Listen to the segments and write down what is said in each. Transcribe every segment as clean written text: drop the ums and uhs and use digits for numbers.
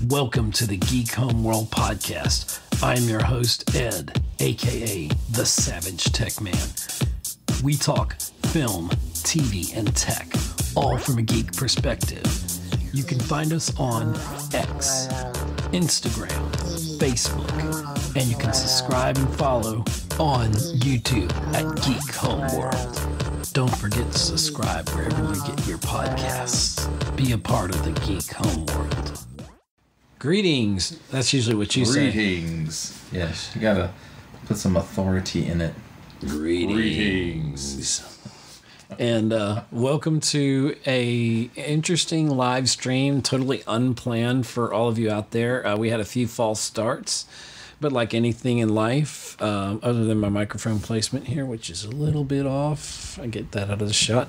Welcome to the Geek Homeworld podcast. I'm your host, Ed, aka the Savage Tech Man. We talk film, TV, and tech, all from a geek perspective. You can find us on X, Instagram, Facebook, and you can subscribe and follow on YouTube at Geek Homeworld. Don't forget to subscribe wherever you get your podcasts. Be a part of the Geek Homeworld. Greetings. That's usually what you say. Greetings. Yes, you gotta put some authority in it. Greetings. And welcome to a interesting live stream, totally unplanned for all of you out there. We had a few false starts, but like anything in life, other than my microphone placement here, which is a little bit off, I get that out of the shot.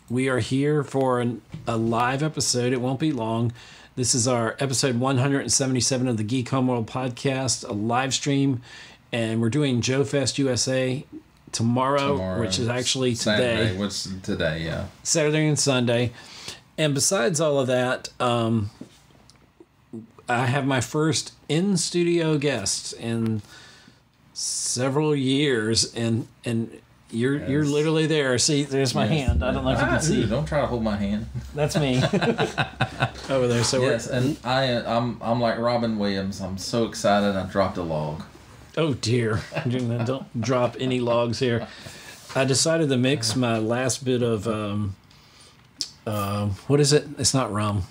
We are here for a live episode. It won't be long. This is our episode 177 of the Geek Homeworld podcast, a live stream, and we're doing JoeFestUSA tomorrow, which is actually today. Saturday. What's today? Yeah, Saturday and Sunday. And besides all of that, I have my first in-studio guest in several years, and you're literally there. See, there's my hand. I don't know if you can see. Don't try to hold my hand. That's me over there. So yes, and I'm like Robin Williams. I'm so excited. I dropped a log. Oh dear! Don't drop any logs here. I decided to mix my last bit of what is it? It's not rum.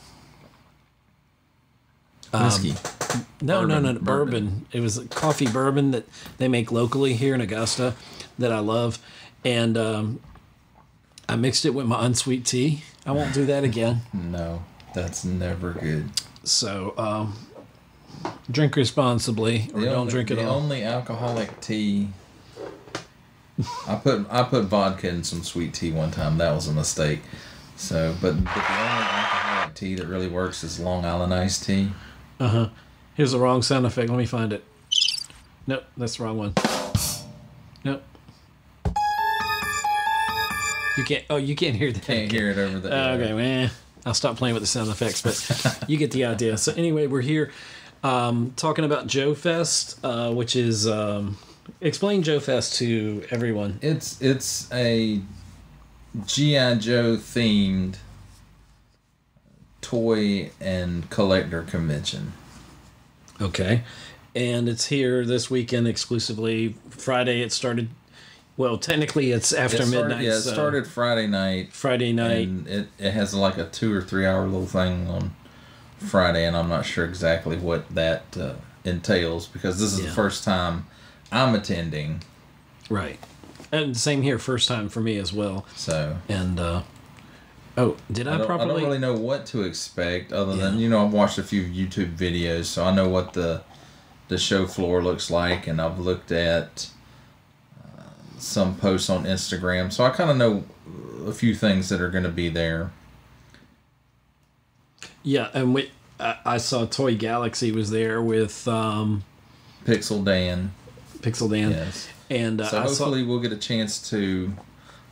Whiskey. No, bourbon. It was a coffee bourbon that they make locally here in Augusta that I love. And I mixed it with my unsweet tea. I won't do that again. No, that's never good. So drink responsibly or don't drink at all. The only alcoholic tea... I put vodka in some sweet tea one time. That was a mistake. So, but the only alcoholic tea that really works is Long Island iced tea. Uh-huh. Here's the wrong sound effect. Let me find it. Nope, that's the wrong one. Nope. You can't hear that. Can't hear it over there. Okay, man. I'll stop playing with the sound effects, but you get the idea. So anyway, we're here talking about JoeFest, which is... explain JoeFest to everyone. It's a G.I. Joe themed toy and collector convention. Okay. And it's here this weekend exclusively. Friday it started. Well, technically it's after midnight. Yeah, it started Friday night. And it has like a 2 or 3 hour little thing on Friday, and I'm not sure exactly what that entails because this is the first time I'm attending. Right. And same here, first time for me as well. So. And, did I properly... I don't really know what to expect other than, I've watched a few YouTube videos, so I know what the show floor looks like, and I've looked at some posts on Instagram, so I kind of know a few things that are going to be there. Yeah, and I saw Toy Galaxy was there with... Pixel Dan. Yes. And so hopefully we'll get a chance to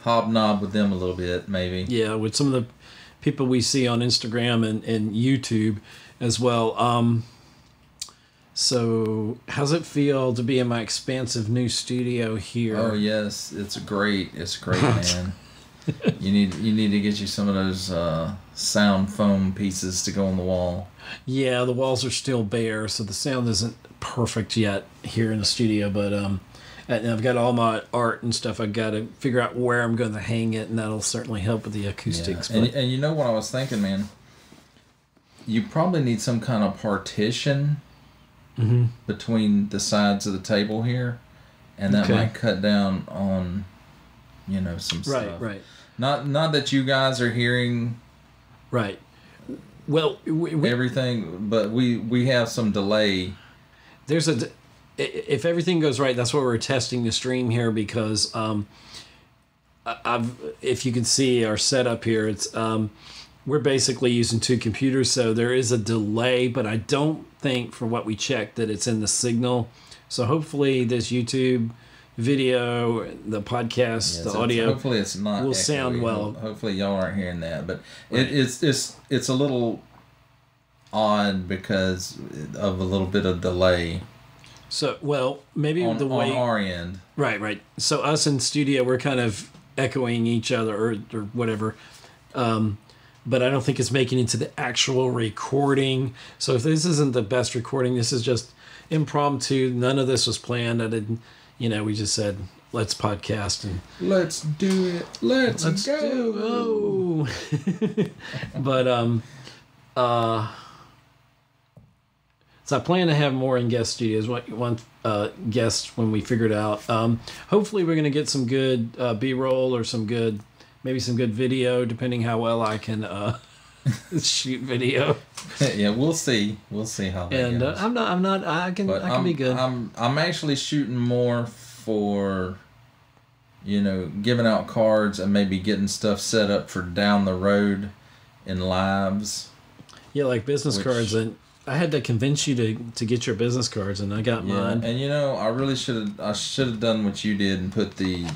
hobnob with them a little bit, maybe. Yeah, with some of the people we see on Instagram and YouTube as well. So how's it feel to be in my expansive new studio here? Oh yes, it's great, man. You need to get you some of those sound foam pieces to go on the wall. Yeah, the walls are still bare, so the sound isn't perfect yet here in the studio, but and I've got all my art and stuff. I've got to figure out where I'm going to hang it, and that'll certainly help with the acoustics. Yeah. And you know what I was thinking, man? You probably need some kind of partition between the sides of the table here, and that might cut down on, some stuff. Right. Not that you guys are hearing... Right. Well, we everything, but we have some delay. If everything goes right, that's why we're testing the stream here because if you can see our setup here, it's we're basically using 2 computers, so there is a delay, but I don't think from what we checked that it's in the signal. So hopefully this YouTube video, the podcast, the audio, hopefully it's not will echoey. Sound well. Hopefully y'all aren't hearing that, but right. it's a little odd because of a little bit of delay. So, well, maybe on, the way... on our end. Right. So us in studio, we're kind of echoing each other or whatever. But I don't think it's making it to the actual recording. So if this isn't the best recording, this is just impromptu. None of this was planned. I didn't, we just said, let's podcast. And let's do it. Let's go. But, so I plan to have more in guest studios. One guest when we figure it out. Hopefully we're going to get some good B-roll or maybe some good video, depending how well I can shoot video. Yeah, we'll see. We'll see how that goes. I can be good. I'm actually shooting more for, giving out cards and maybe getting stuff set up for down the road in lives. Yeah, like business cards, and I had to convince you to get your business cards, and I got mine. And I really should have done what you did and put the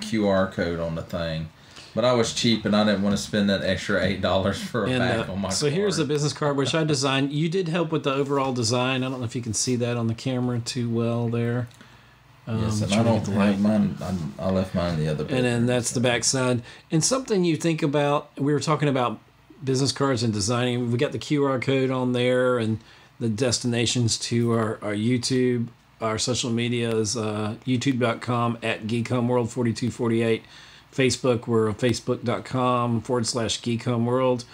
QR code on the thing, but I was cheap and I didn't want to spend that extra $8 for a back on my card. So here's the business card which I designed. You did help with the overall design. I don't know if you can see that on the camera too well there. Yes, and I don't have mine. I left mine in the other. And then that's the back side. And something you think about. We were talking about business cards and designing. We got the QR code on there and the destinations to our YouTube. Our social media is youtube.com @Geek Homeworld 4248. Facebook, we're on facebook.com/Geek Homeworld.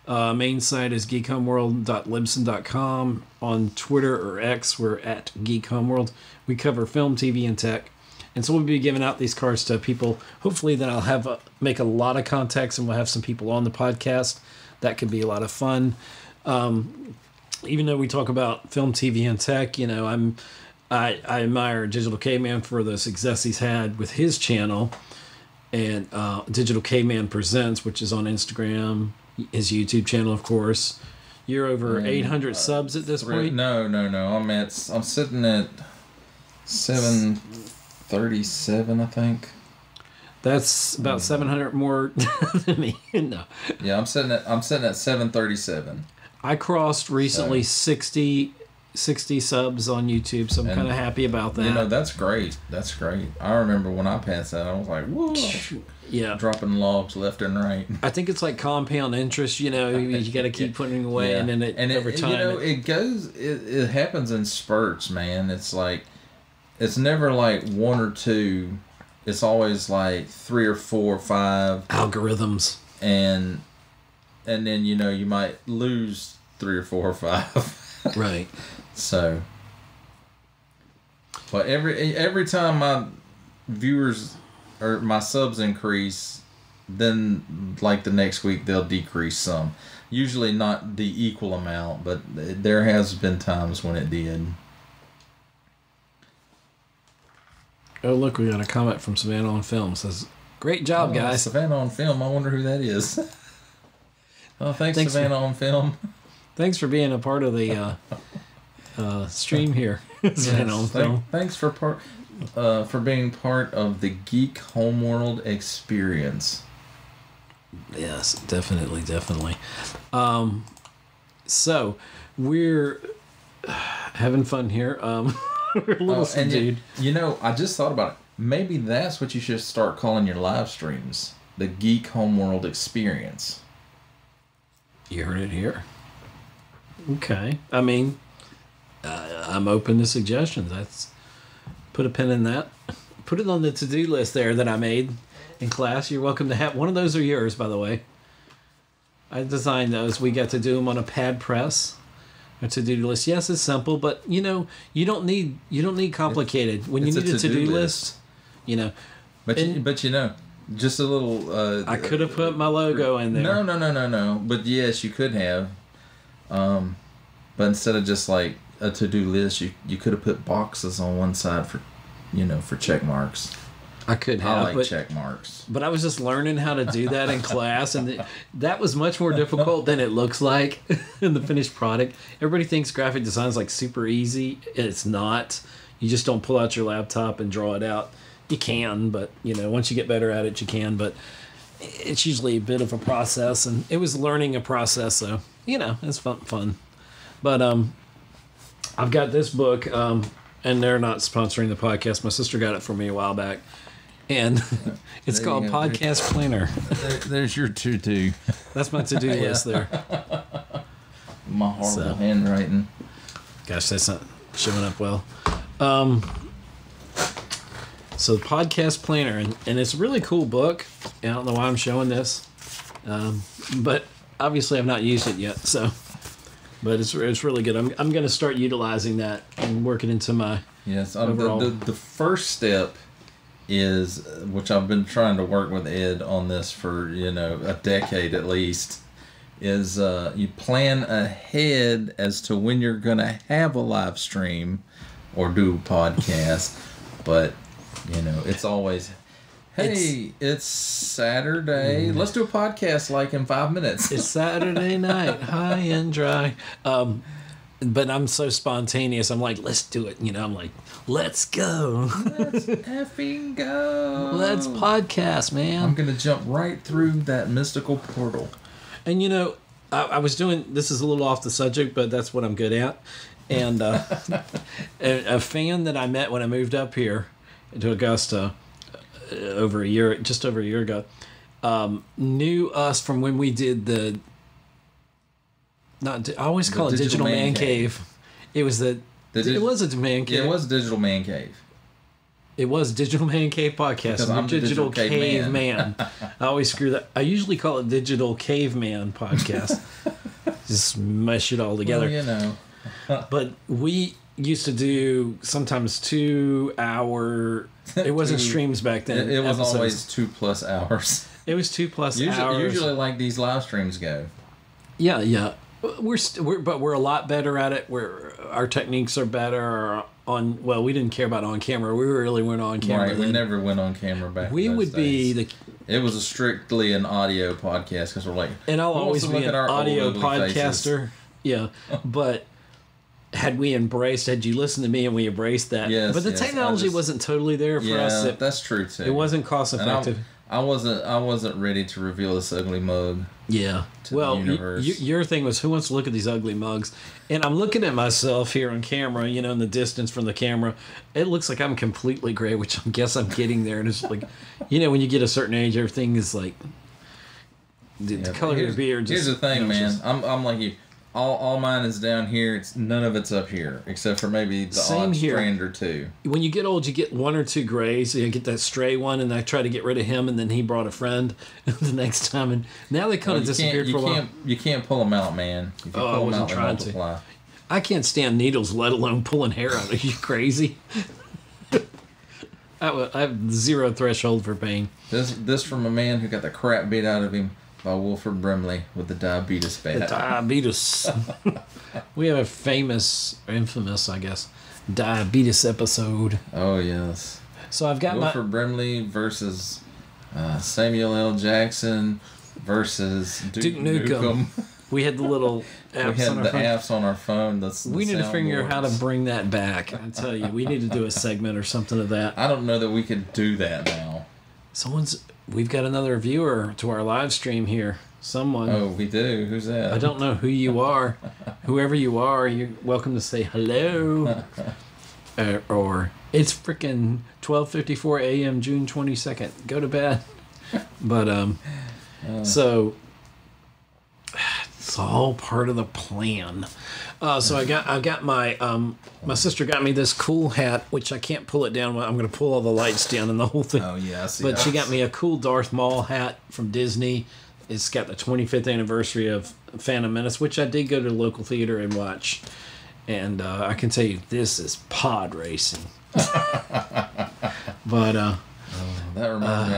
Main site is geekhomeworld.libsyn.com. On Twitter or X, we're @Geek Homeworld. We cover film, TV, and tech. And so we'll be giving out these cards to people. Hopefully then I'll make a lot of contacts and we'll have some people on the podcast. That could be a lot of fun. Even though we talk about film, TV, and tech, I admire DigitalCavemann for the success he's had with his channel. And DigitalCavemann Presents, which is on Instagram, his YouTube channel, of course. You're over 800 subs at this point? No. I'm sitting at 737, I think. That's about 700 more than me. No. Yeah, I'm sitting at 737. I crossed recently 60 subs on YouTube, so I'm kind of happy about that. That's great. That's great. I remember when I passed that, I was like, whoa. Yeah. Dropping logs left and right. I think it's like compound interest, you got to keep putting away, and then over time. It happens in spurts, man. It's like, it's never like one or two. It's always like 3 or 4 or 5 algorithms, and then you might lose 3 or 4 or 5. Right. So, but every time my viewers or my subs increase, then like the next week they'll decrease some. Usually not the equal amount, but there has been times when it did. Oh, look, we got a comment from Savannah on Film. It says, great job, guys. Savannah on Film. I wonder who that is. Oh, thanks Savannah on Film. Thanks for being a part of the stream here. Savannah on Film. Thanks for being part of the Geek Homeworld experience. Yes, definitely. So, we're having fun here. We're a little subdued. I just thought about it. Maybe that's what you should start calling your live streams. The Geek Homeworld experience. You heard it here. Okay. I mean, I'm open to suggestions. Let's put a pin in that. Put it on the to-do list there that I made in class. You're welcome to have one of those. Are yours, by the way. I designed those. We got to do them on a pad press. A to-do list. Yes, it's simple, but you don't need complicated. When you need a to-do list, But just a little. I could have put my logo in there. No. But yes, you could have. But instead of just like a to-do list, you could have put boxes on one side for check marks. I could have. I like check marks. But I was just learning how to do that in class, and that was much more difficult than it looks like in the finished product. Everybody thinks graphic design is like super easy. It's not. You just don't pull out your laptop and draw it out. You can, but once you get better at it, you can. But it's usually a bit of a process, and it was learning a process. So it's fun. But I've got this book, and they're not sponsoring the podcast. My sister got it for me a while back, and it's called Podcast Planner. There's your to-do. That's my to-do list there. My horrible handwriting. Gosh, that's not showing up well. So the Podcast Planner, and it's a really cool book. I don't know why I'm showing this, but obviously I've not used it yet. So, but it's really good. I'm going to start utilizing that and work it into my overall. The first step is, which I've been trying to work with Ed on this for a decade at least, is you plan ahead as to when you're going to have a live stream or do a podcast, but it's always, hey, it's Saturday. Let's do a podcast like in 5 minutes. It's Saturday night, high and dry. But I'm so spontaneous. I'm like, let's do it. I'm like, let's go. Let's effing go. Let's podcast, man. I'm going to jump right through that mystical portal. And I was doing, this is a little off the subject, but that's what I'm good at. And a fan that I met when I moved up here to Augusta just over a year ago, knew us from when we did I always call it Digital Man Cave. It was it was a man cave. Yeah, it was Digital Man Cave. It was Digital Man Cave podcast. I'm Digital Caveman. I always screw that. I usually call it Digital Caveman podcast. Just mesh it all together. Well, But we used to do sometimes 2 hour. It wasn't streams back then. It was always 2+ hours. It was 2+ hours. Usually, like these live streams go. Yeah. But we're a lot better at it. Our techniques are better. We didn't care about on camera. We really went on camera. Right, we never went on camera back. We would be It was strictly an audio podcast because we're like. And I'll always be an audio podcaster. Faces. Yeah, but. Had you listened to me and we embraced that? Yes, but the technology wasn't totally there for us. Yeah, that's true too. It wasn't cost effective. I wasn't ready to reveal this ugly mug. Yeah. To the universe. Your thing was, who wants to look at these ugly mugs? And I'm looking at myself here on camera, in the distance from the camera. It looks like I'm completely gray, which I guess I'm getting there. And it's like, when you get a certain age, everything is like the color of your beard. Here's the thing, man. I'm like you. All mine is down here. None of it's up here, except for maybe the odd strand or two. When you get old, you get 1 or 2 grays. You get that stray one, and I try to get rid of him, and then he brought a friend the next time, and now they kind of disappeared for a while. You can't pull them out, man. If you I wasn't trying to. I can't stand needles, let alone pulling hair out. Are you crazy? I have 0 threshold for pain. This from a man who got the crap beat out of him by Wilford Brimley with the diabetes bat. The diabetes. We have a infamous, I guess, diabetes episode. Oh, yes. So I've got Wilford Brimley versus Samuel L. Jackson versus Duke Nukem. We had the little apps on our phone. We need to figure out how to bring that back. I tell you, we need to do a segment or something of that. I don't know that we could do that now. We've got another viewer to our live stream here. Someone. Oh, we do? Who's that? I don't know who you are. Whoever you are, you're welcome to say hello. Or it's freaking 12:54 a.m. June 22nd. Go to bed. But so it's all part of the plan. So I got my sister got me this cool hat, which I can't pull it down. I'm going to pull all the lights down and the whole thing. Oh yeah, I see. But she got me a cool Darth Maul hat from Disney. It's got the 25th anniversary of Phantom Menace, which I did go to the local theater and watch. And I can tell you, this is pod racing. But that reminds me,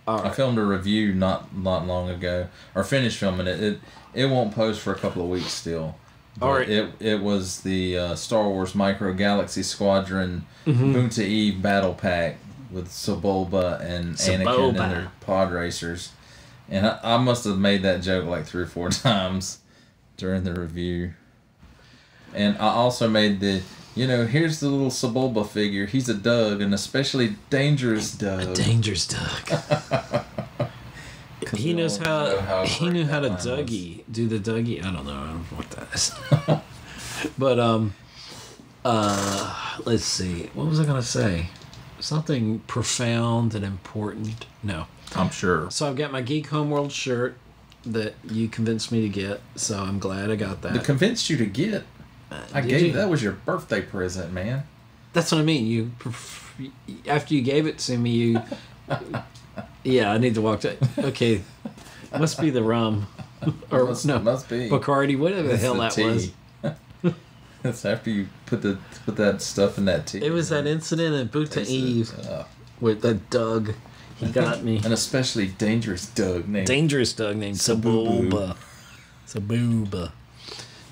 I filmed a review not long ago, or finished filming it. It won't post for a couple of weeks still. All right. It was the Star Wars Micro Galaxy Squadron Boonta Eve Battle Pack with Sebulba and Anakin and their pod racers. And I must have made that joke like 3 or 4 times during the review. And I also made here's the little Sebulba figure. He's a Doug, an especially dangerous Doug. A dangerous Doug. He knows how. He knew how to was. do the Dougie. I don't know what that is. But let's see. What was I gonna say? Something profound and important. No. I'm sure. So I've got my Geek Homeworld shirt that you convinced me to get. So I'm glad I got that. I convinced you to get. That was your birthday present, man. That's what I mean. You after you gave it to me, you. Yeah, I need to walk to. Okay, must be the rum, or must be Bacardi, whatever the hell that tea. was. That's after you put that stuff in that tea. It was that incident at Buta Eve with that Doug. He got me. An especially dangerous Doug named Sabooba. Sabooba.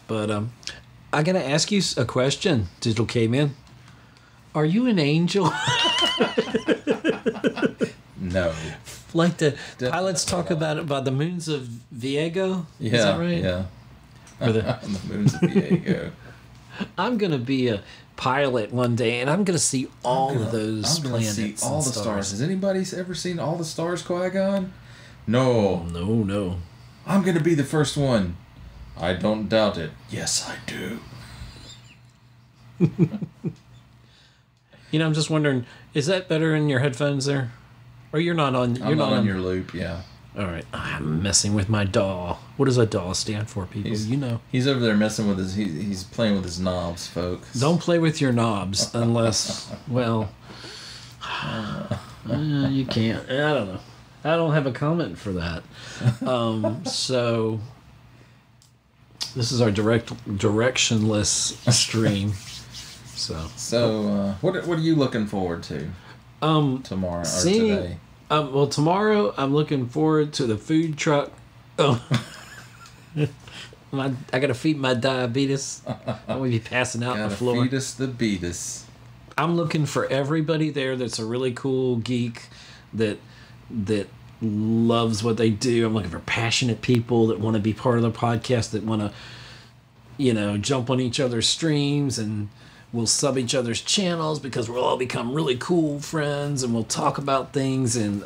But I gotta ask you a question, Digital Caveman. Are you an angel? No. Like the pilots talk about it by the moons of Viego? Yeah. Is that right? Yeah. Or the moons of Viego. I'm gonna be a pilot one day, and I'm gonna see all of those planets. See all and the stars. Has anybody ever seen all the stars, Qui-Gon? No. No. I'm gonna be the first one. I don't doubt it. Yes, I do. I'm just wondering, is that better in your headphones there? Or you're not on... I'm not on your loop, yeah. All right. I'm messing with my DAW. What does a DAW stand for, people? He's over there messing with his... He's playing with his knobs, folks. Don't play with your knobs unless... well... you can't. I don't know. I don't have a comment for that. So... This is our directionless stream. So what are you looking forward to tomorrow or today? Well, tomorrow I'm looking forward to the food truck. Oh, I gotta feed my diabetes. I'm gonna be passing out on the floor. Feed us the beatus. I'm looking for everybody there that's a really cool geek that loves what they do. I'm looking for passionate people that want to be part of the podcast, that want to, jump on each other's streams, and we'll sub each other's channels because we'll all become really cool friends, and we'll talk about things. And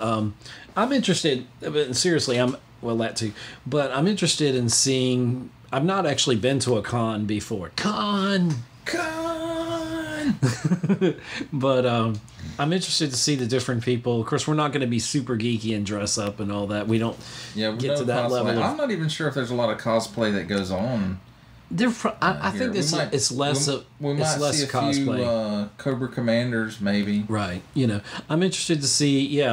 I'm interested, but seriously, that too, but I'm interested in seeing. I've not actually been to a con before. Con. But I'm interested to see the different people. Of course, we're not going to be super geeky and dress up and all that. We don't get to that level. I'm not even sure if there's a lot of cosplay that goes on. I think it's less cosplay. Few, Cobra Commanders, maybe. Right. I'm interested to see.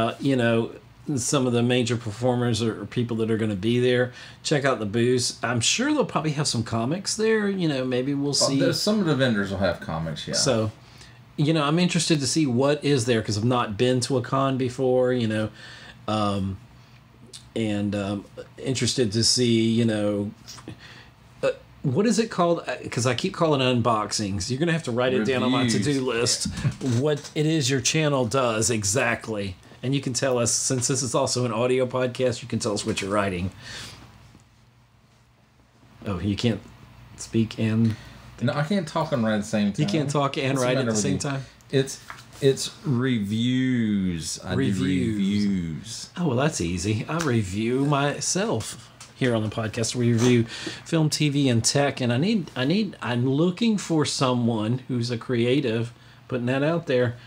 Some of the major performers or people that are going to be there. Check out the booths. I'm sure they'll probably have some comics there. Maybe we'll see. Some of the vendors will have comics, yeah. So, I'm interested to see what is there because I've not been to a con before, and interested to see, what is it called? Because I keep calling it unboxings. You're going to have to write it down on my to-do list. What it is your channel does exactly. And you can tell us, since this is also an audio podcast, you can tell us what you're writing. Oh, you can't speak and... No, I can't talk and write at the same time. You can't talk and write at the same time? It's reviews. I do reviews. Oh, well, that's easy. I review myself here on the podcast. We review film, TV, and tech. And I'm looking for someone who's a creative, putting that out there,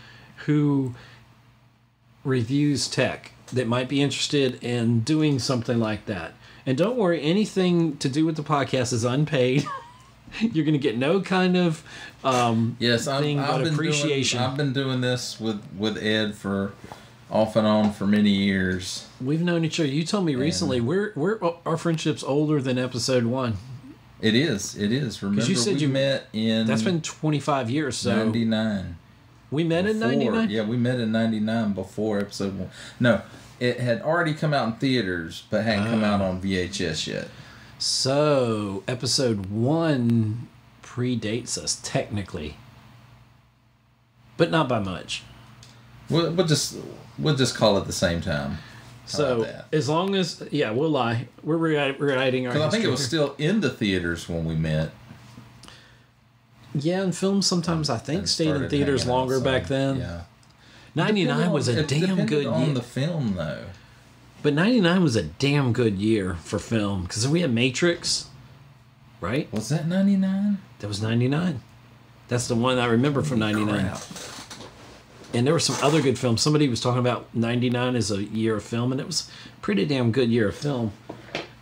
who reviews tech, that might be interested in doing something like that. And don't worry, anything to do with the podcast is unpaid. You're going to get no kind of appreciation. I've been doing this with Ed for off and on for many years. We've known each other. You told me recently our friendship's older than episode 1. It is. Remember, you said met in... That's been 25 years. So 99. We met in 99? Yeah, we met in 99 before episode 1. No, it had already come out in theaters, but hadn't come out on VHS yet. So, episode 1 predates us, technically. But not by much. We'll just call it the same time. So, as long as... Yeah, we'll lie. We're writing our... Because I think it was still in the theaters when we met. Yeah, and films sometimes, I think, stayed in theaters longer back then. Yeah. 99 was a damn good year. on the film, though. But 99 was a damn good year for film because we had Matrix, right? Was that 99? That was 99. That's the one I remember from 99. Crap. And there were some other good films. Somebody was talking about 99 as a year of film, and it was a pretty damn good year of film.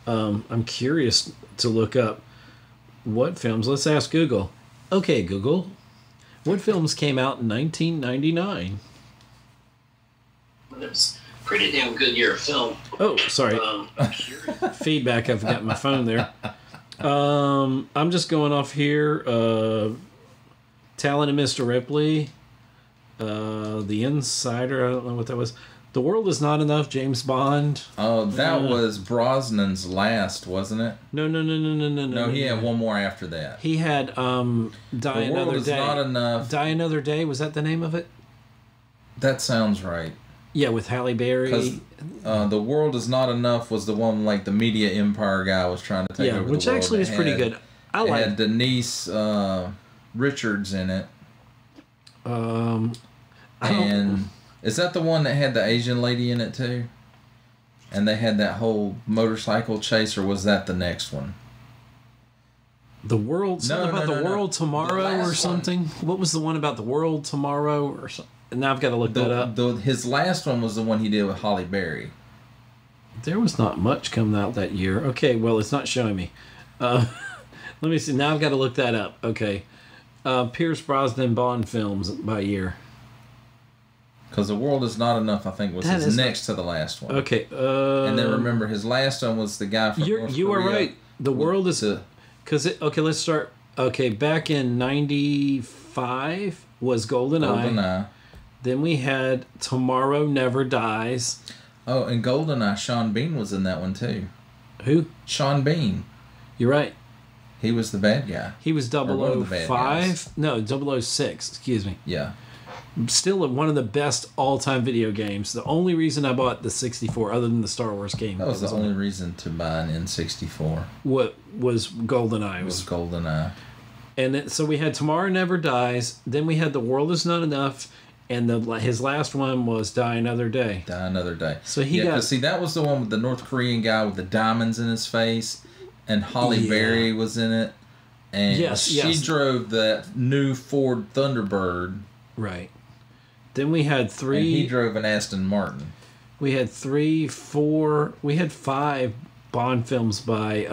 I'm curious to look up what films. Let's ask Google. Okay, Google, what films came out in 1999? It was a pretty damn good year of film. Oh, sorry. Feedback. I've got my phone there. I'm just going off here. Talent of Mr. Ripley. The Insider. I don't know what that was. The World Is Not Enough. James Bond. Oh, that was Brosnan's last, wasn't it? No. No, he had one more after that. He had Die Another Day. The World Is Not Enough. Die Another Day. Was that the name of it? That sounds right. Yeah, with Halle Berry. Because The World Is Not Enough was the one like the media empire guy was trying to take over the world. Which actually was pretty good. I like. It had Denise Richards in it. And is that the one that had the Asian lady in it too? And they had that whole motorcycle chase, or was that the next one? The World, something about the World Tomorrow or something. What was the one about the World Tomorrow or something? Now I've got to look that up. His last one was the one he did with Halle Berry. There was not much coming out that year. Okay, well, it's not showing me. Let me see. Now I've got to look that up. Okay. Pierce Brosnan Bond films by year. Because The World Is Not Enough, I think, was his next to the last one. Okay. And then remember, his last one was the guy from North Korea. You are right. The World is... Okay, let's start... Okay, back in 95 was GoldenEye. Then we had Tomorrow Never Dies. Oh, and GoldenEye, Sean Bean was in that one too. Who? Sean Bean. You're right. He was the bad guy. He was 005? No, 006, excuse me. Yeah. Still one of the best all-time video games. The only reason I bought the 64, other than the Star Wars game. That was the only reason to buy an N64. What was GoldenEye? It was GoldenEye. And so we had Tomorrow Never Dies. Then we had The World Is Not Enough. And his last one was Die Another Day. Die Another Day. So he got... See, that was the one with the North Korean guy with the diamonds in his face. And Halle Berry was in it. And she drove that new Ford Thunderbird. Right. Then we had 3... And he drove an Aston Martin. We had 3, 4... We had 5 Bond films by...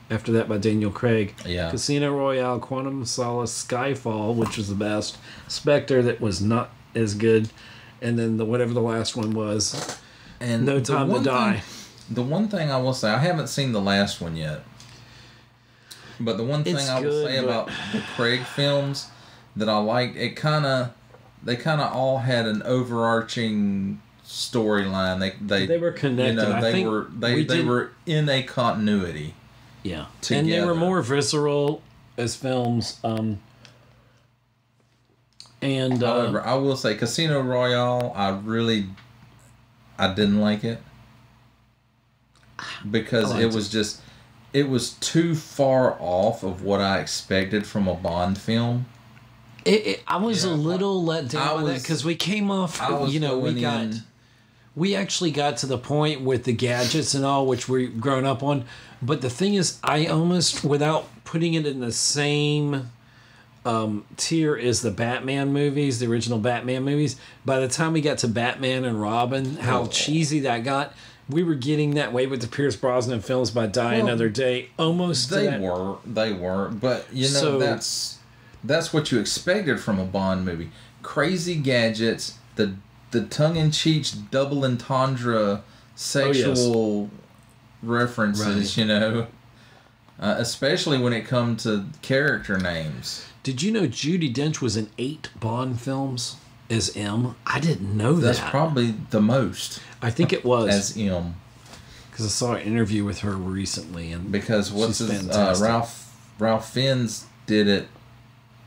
after that by Daniel Craig. Yeah. Casino Royale, Quantum of Solace, Skyfall, which was the best. Spectre, that was not as good. And then whatever the last one was. And No Time to Die. The one thing I will say, I haven't seen the last one yet. But the one thing I will say about the Craig films that I liked, they kind of all had an overarching storyline. They were connected. They were in a continuity. Yeah. Together. And they were more visceral as films. However, I will say Casino Royale, I didn't like it. Because it was too far off of what I expected from a Bond film. I was a little let down by that because we came off, we actually got to the point with the gadgets and all, which we've grown up on. But the thing is, I almost, without putting it in the same tier as the Batman movies, the original Batman movies, by the time we got to Batman and Robin, how cheesy that got, we were getting that way with the Pierce Brosnan films by Die Another Day. Almost They were. But, that's what you expected from a Bond movie. Crazy gadgets, the tongue-in-cheek double entendre sexual references, especially when it comes to character names. Did you know Judi Dench was in 8 Bond films as M? I didn't know that. That's probably the most. I think it was. As M. Because I saw an interview with her recently. And because Ralph Fiennes did it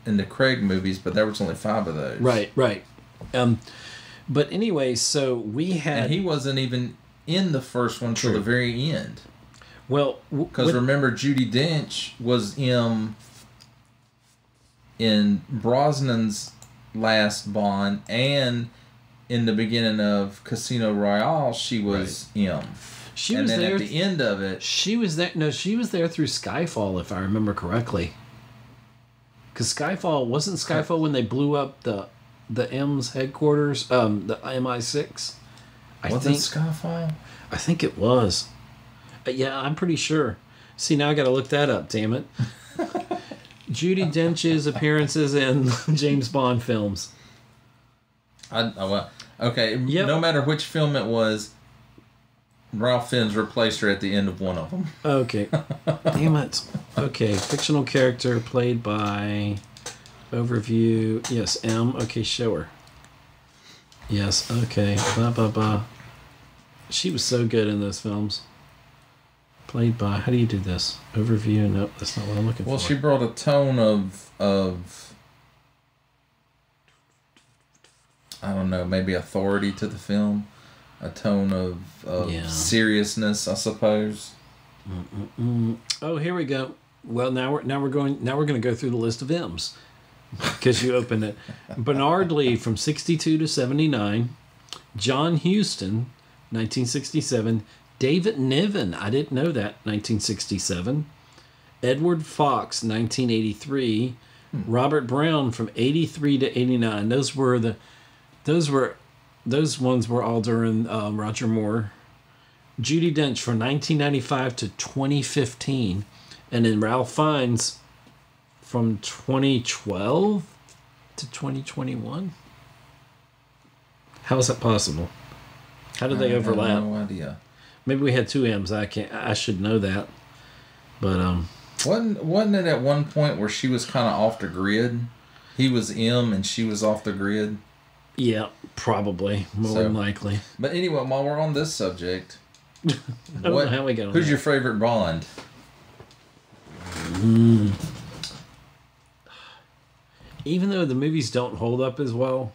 in the Craig movies, but there was only 5 of those. Right. But anyway, so we had... And he wasn't even in the first one till the very end. Well... Because remember, Judi Dench was in Brosnan's last Bond and in the beginning of Casino Royale, she was M. She was there at the end of it. She was there. No, she was there through Skyfall, if I remember correctly. Because wasn't Skyfall when they blew up the M's headquarters, the MI6. Was it Skyfall? I think it was. Yeah, I'm pretty sure. See, now I got to look that up. Damn it. Judi Dench's appearances in James Bond films. Okay. Yep. No matter which film it was, Ralph Fiennes replaced her at the end of one of them. Okay. Damn it. Okay. Fictional character played by... Overview. Yes, M. Okay, show her. Yes, okay. Blah, blah, blah. She was so good in those films. Played by... How do you do this? Overview. Nope, that's not what I'm looking for. Well, she brought a tone of... I don't know, maybe authority to the film. A tone of seriousness, I suppose. Oh, here we go. Well, now we're going to go through the list of M's because you opened it. Bernard Lee from 62 to 79, John Huston, 1967, David Niven, I didn't know that, 1967, Edward Fox, 1983, Robert Brown from 83 to 89. Those ones were all during Roger Moore. Judi Dench from 1995 to 2015. And then Ralph Fiennes from 2012 to 2021. How is that possible? How did they overlap? I have no idea. Maybe we had two M's. I should know that. But wasn't it at one point where she was kind of off the grid? He was M and she was off the grid. Yeah, probably. More than likely. But anyway, while we're on this subject, I don't know how we got on who's that. your favorite Bond? Even though the movies don't hold up as well,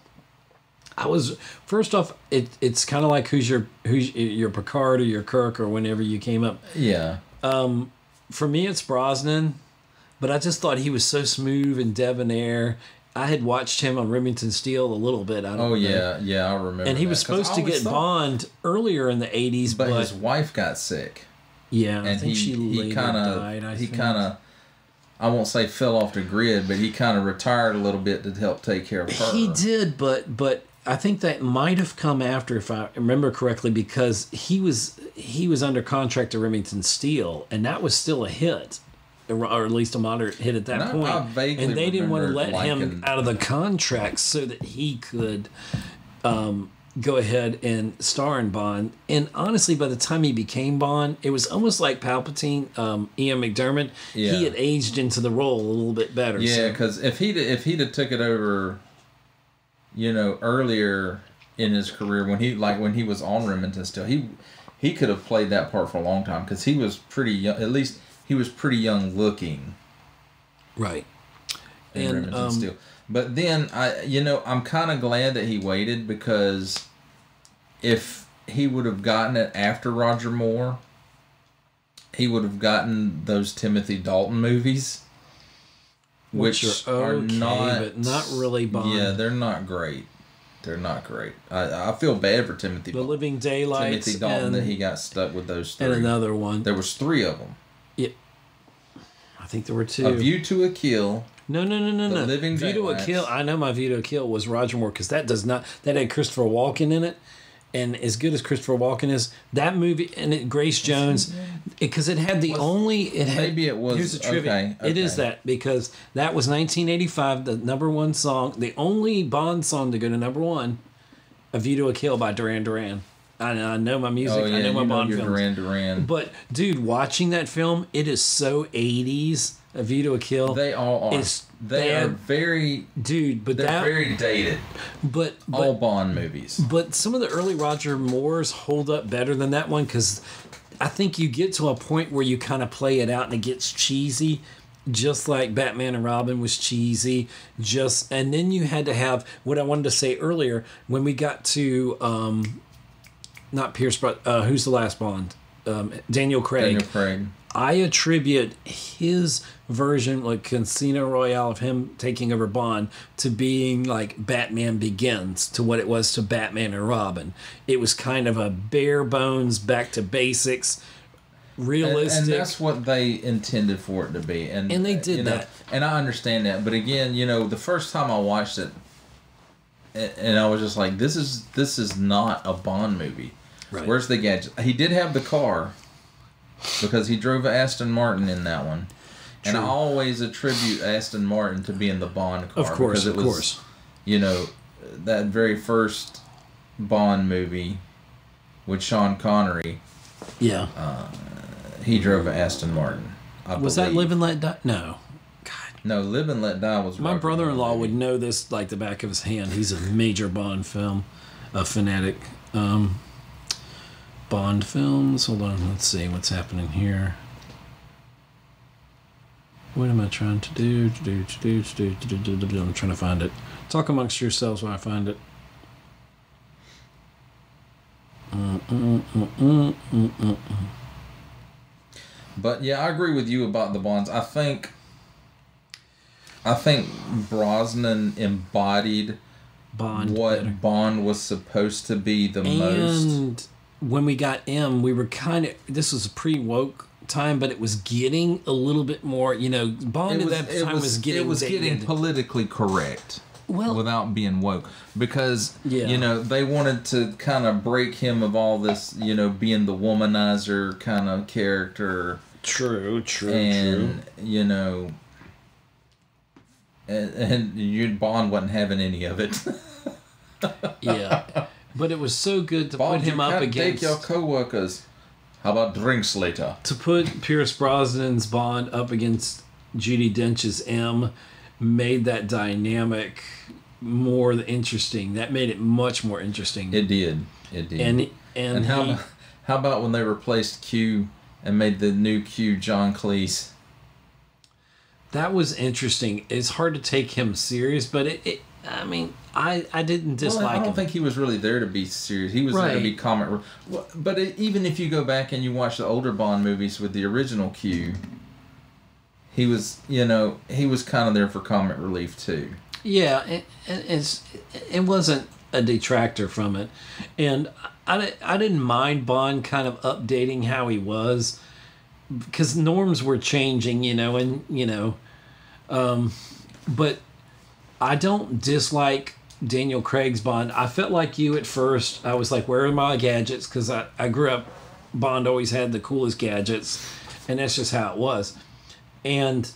first off, it's kind of like who's your Picard or your Kirk or whenever you came up. Yeah. For me, it's Brosnan, but I just thought he was so smooth and debonair. I had watched him on Remington Steele a little bit. I remember. And he was supposed to get Bond earlier in the 80s, but his wife got sick. Yeah, and I think she later died. He kind of, I won't say fell off the grid, but he kind of retired a little bit to help take care of her. He did, but I think that might have come after, if I remember correctly, because he was under contract to Remington Steele, and that was still a hit. Or at least a moderate hit at that point. And they didn't want to let him out of the contract so that he could go ahead and star in Bond. And honestly, by the time he became Bond, it was almost like Palpatine, Ian McDiarmid. Yeah. He had aged into the role a little bit better. Yeah, because if he'd have took it over, earlier in his career when he was on Remington Steele, he could have played that part for a long time because he was pretty young. At least he was pretty young looking. Right. In Remington Steele. But then I'm kind of glad that he waited, because if he would have gotten it after Roger Moore, he would have gotten those Timothy Dalton movies, which are okay, but not really Bond. Yeah, they're not great. They're not great. I feel bad for Timothy. The Living Daylights. Timothy Dalton, that he got stuck with those three. And another one. There was 3 of them. Yeah. I think there were 2. A View to a Kill. No. Living View to a Kill. I know my View to a Kill was Roger Moore, because that had Christopher Walken in it. And as good as Christopher Walken is, that movie, and Grace Jones, because it had the only... Maybe it was... Here's the trivia. Okay. It is that, because that was 1985, the #1 song, the only Bond song to go to #1, A View to a Kill by Duran Duran. I know my music. Oh, yeah, I know my Bond films. Duran. But, dude, watching that film, it is so 80s, A View to a Kill. They all are. They are very... Dude, but they're very dated. But all Bond movies. But some of the early Roger Moores hold up better than that one, because I think you get to a point where you kind of play it out and it gets cheesy, just like Batman and Robin was cheesy. And then you had to have what I wanted to say earlier when we got to not Pierce, but who's the last Bond? Daniel Craig. I attribute his version, like Casino Royale, of him taking over Bond to being like Batman Begins to what it was to Batman and Robin. It was kind of a bare bones, back to basics, realistic. And that's what they intended for it to be. And they did that. And I understand that. But again, the first time I watched it, and I was just like, this is not a Bond movie. Right. Where's the gadget? He did have the car, because he drove Aston Martin in that one. And I always attribute Aston Martin to being the Bond car. Of course, because it was, that very first Bond movie with Sean Connery. Yeah. He drove Aston Martin. Was that Live and Let Die? No. God. No, Live and Let Die was... My brother-in-law would know this like the back of his hand. He's a major Bond film, a fanatic. Bond films. Hold on, let's see what's happening here. What am I trying to do? I'm trying to find it. Talk amongst yourselves while I find it. But yeah, I agree with you about the Bonds. I think Brosnan embodied Bond what better. Bond was supposed to be the most. And when we got M, we were kind of, this was a pre-woke time, but it was getting a little bit more, Bond at that time was getting getting politically correct. Well, without being woke, because yeah. They wanted to kind of break him of all this, being the womanizer kind of character. True. And and Bond wasn't having any of it. Yeah, but it was so good to Bond, put him up against take your coworkers. How about drinks later? To put Pierce Brosnan's Bond up against Judi Dench's M made that dynamic more interesting. That made it much more interesting. It did. And how about when they replaced Q and made the new Q John Cleese? That was interesting. It's hard to take him serious, but I didn't dislike him. I don't think he was really there to be serious. He was there to be comic. But even if you go back and you watch the older Bond movies with the original Q, he was, he was kind of there for comic relief too. Yeah, it wasn't a detractor from it, and I didn't mind Bond kind of updating how he was, because norms were changing, but I don't dislike Daniel Craig's Bond. I felt like you at first. I was like, where are my gadgets? Because I grew up, Bond always had the coolest gadgets, and that's just how it was. And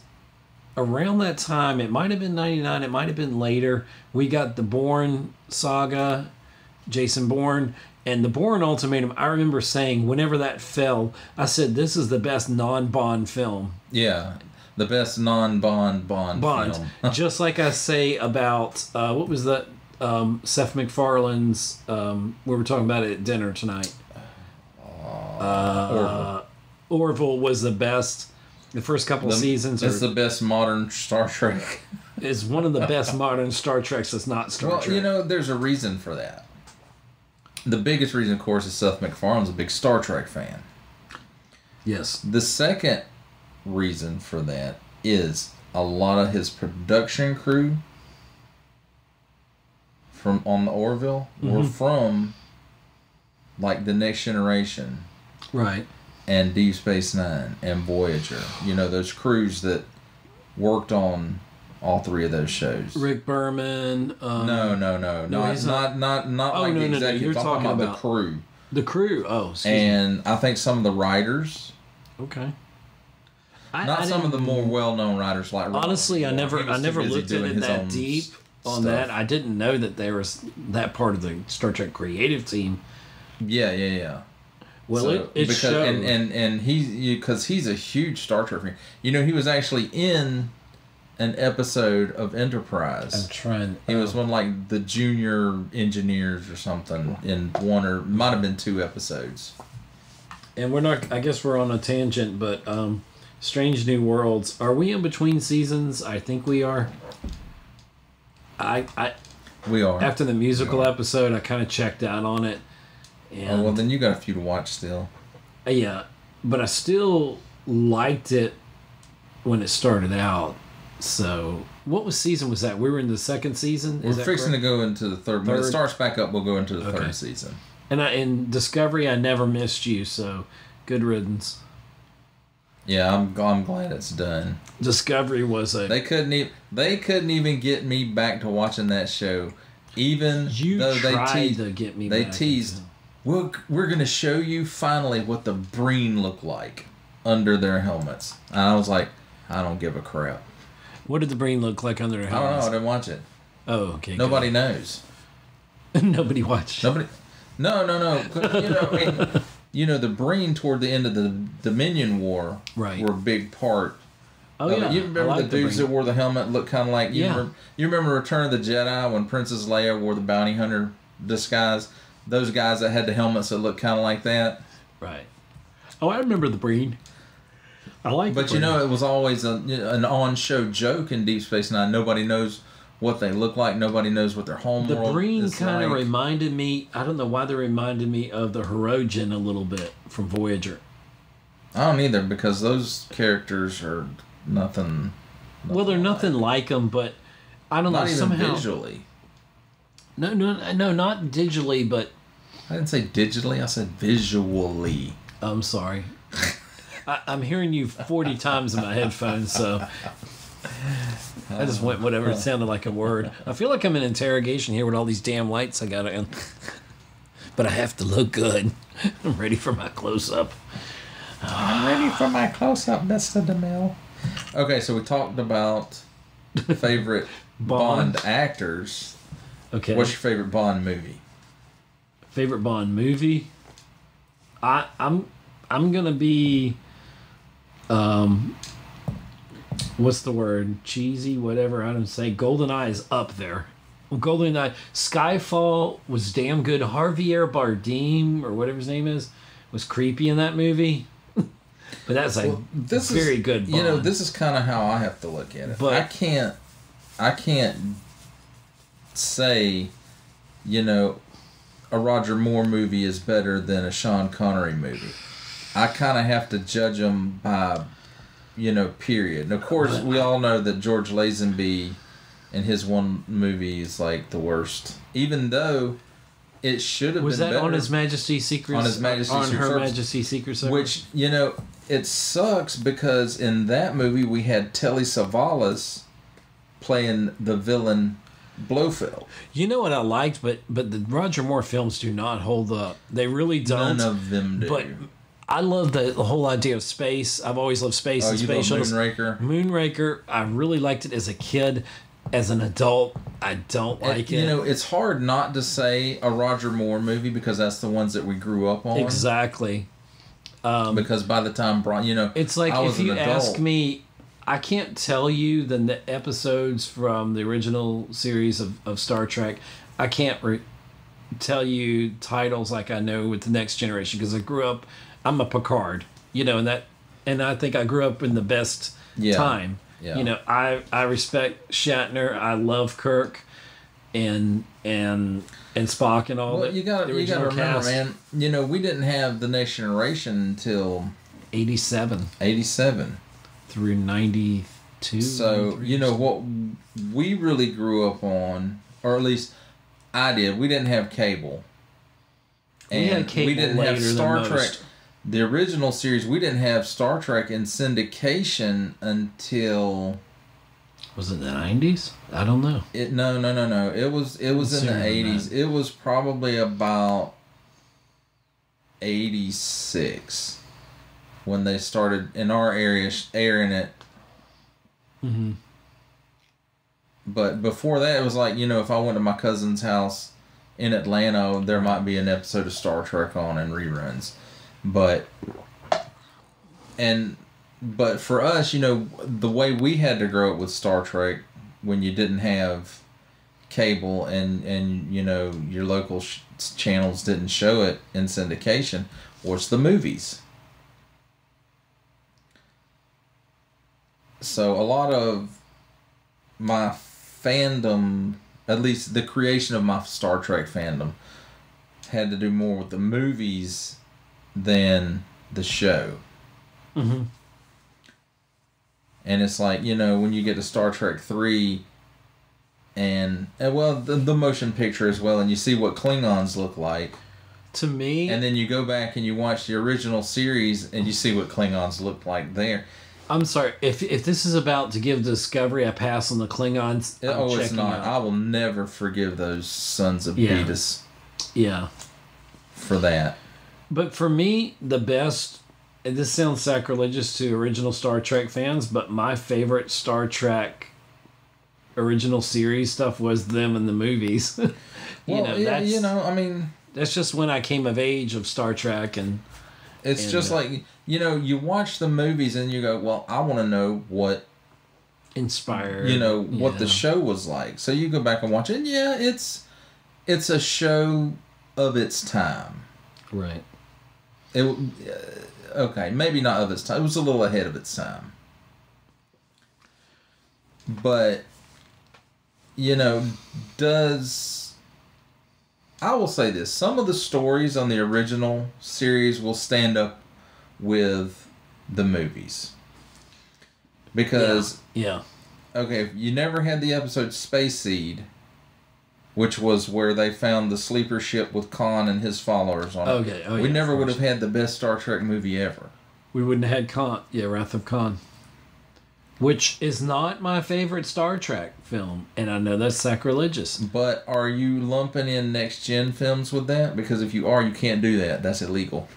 around that time, it might have been 99, it might have been later, we got the Bourne saga, Jason Bourne, and the Bourne Ultimatum. I remember saying, whenever that fell, I said, this is the best non-Bond film. Yeah, the best non-Bond film. Just like I say about, what was that, Seth MacFarlane's, we were talking about it at dinner tonight. Orville was the best. The first couple of seasons it's the best modern Star Trek. It's one of the best modern Star Treks that's not Star Trek. There's a reason for that. The biggest reason, of course, is Seth MacFarlane's a big Star Trek fan. Yes. The second reason for that is a lot of his production crew on the Orville were from, like, The Next Generation. Right. And Deep Space Nine and Voyager. Those crews that worked on all three of those shows. Rick Berman. No. Not like the executives. I'm talking about the crew. The crew. Oh, excuse me. And I think some of the writers. Okay. Not some of the more well-known writers like. Honestly, I never looked at it that deep on stuff. that. I didn't know that there was that part of the Star Trek creative team. Yeah. Well, so, it showed. And because he's a huge Star Trek fan. He was actually in an episode of Enterprise. I'm trying. He was one like the junior engineers or something in one, or might have been 2 episodes. And we're not. I guess we're on a tangent, but Strange New Worlds. Are we in between seasons? I think we are. We are. After the musical episode, I kind of checked out on it. And well, then you got a few to watch still. Yeah, but I still liked it when it started out. So, what season was that? We were in the second season? We're fixing to go into the third. When it starts back up, we'll go into the third season. And in Discovery, I never missed you, so good riddance. Yeah, I'm glad it's done. Discovery was They couldn't even get me back to watching that show, even though they teased. We're going to show you finally what the Breen look like under their helmets. And I was like, I don't give a crap. What did the Breen look like under their helmets? I don't know. I didn't watch it. Oh, okay. Nobody knows. Nobody watched. Nobody. No. The Breen toward the end of the Dominion War were a big part. Oh, yeah. You remember the dudes that wore the helmet looked kind of like... You remember Return of the Jedi when Princess Leia wore the bounty hunter disguise? Those guys that had the helmets that looked kind of like that? Right. Oh, I remember the Breen. I like But it was always an on-show joke in Deep Space Nine. Nobody knows what they look like. Nobody knows what their home world is like. The Breen kind of reminded me... I don't know why they reminded me of the Hirogen a little bit from Voyager. I don't either, because those characters are nothing well, they're nothing like them, but I don't know. Not even somehow visually. No, not digitally, but... I didn't say digitally. I said visually. I'm sorry. I'm hearing you 40 times in my headphones, so I just went whatever. It sounded like a word. I feel like I'm in interrogation here with all these damn lights I got in. But I have to look good. I'm ready for my close-up. I'm ready for my close-up, Mr. DeMille. Okay, so we talked about favorite Bond actors. Okay. What's your favorite Bond movie? Favorite Bond movie? I'm gonna be what's the word? Cheesy, whatever. I don't say. GoldenEye is up there. GoldenEye. Skyfall was damn good. Javier Bardem or whatever his name is was creepy in that movie. But that's very good Bond. This is kind of how I have to look at it. But I can't say, a Roger Moore movie is better than a Sean Connery movie. I kind of have to judge them by, period. And of course, we all know that George Lazenby in his one movie is like the worst. Even though it should have been better. Was that on His Majesty's Secret? On His Majesty's Secret Her Majesty's Secret Service? Which, it sucks because in that movie we had Telly Savalas playing the villain Blofeld. You know what I liked, but the Roger Moore films do not hold up. They really don't. None of them do. But I love the whole idea of space. I've always loved space and space shuttles. Moonraker? Moonraker, I really liked it as a kid. As an adult, I don't like it. It's hard not to say a Roger Moore movie because that's the ones that we grew up on. Exactly. Because by the time it's like if you ask me, I can't tell you the episodes from the original series of Star Trek. I can't tell you titles like I know with the Next Generation because I grew up. I'm a Picard, and I think I grew up in the best time. Yeah. I respect Shatner. I love Kirk, and Spock and all that. You got to remember, man. We didn't have the Next Generation until 87. 87 through 92. So what we really grew up on, or at least I did. We didn't have cable, and we didn't have Star Trek. The original series, we didn't have Star Trek in syndication until... Was it the 90s? I don't know. No. It was in the 80s. It was probably about 86 when they started in our area airing it. Mm-hmm. But before that, it was like, if I went to my cousin's house in Atlanta, there might be an episode of Star Trek on in reruns. But for us, the way we had to grow up with Star Trek when you didn't have cable and your local channels didn't show it in syndication was the movies. So a lot of my fandom, at least the creation of my Star Trek fandom, had to do more with the movies than the show. Mm-hmm. And it's like, when you get to Star Trek 3 and well, the motion picture as well, and you see what Klingons look like. To me... And then you go back and you watch the original series and you see what Klingons look like there. I'm sorry, if this is about to give Discovery a pass on the Klingons, it's not. I will never forgive those sons of Yeah. Beatus. Yeah. For that. But for me, the best, and this sounds sacrilegious to original Star Trek fans, but my favorite Star Trek original series stuff was them in the movies. That's just when I came of age of Star Trek, and it's just like, you watch the movies and you go, well, I want to know what inspired, what the show was like. So you go back and watch it. And yeah, it's a show of its time. Right. Okay, maybe not of its time. It was a little ahead of its time. But, I will say this. Some of the stories on the original series will stand up with the movies. Because... Yeah. Okay, you never had the episode Space Seed, which was where they found the sleeper ship with Khan and his followers on it. Okay. We never would have had the best Star Trek movie ever. We wouldn't have had Khan. Yeah, Wrath of Khan. Which is not my favorite Star Trek film, and I know that's sacrilegious. But are you lumping in next gen films with that? Because if you are, you can't do that. That's illegal.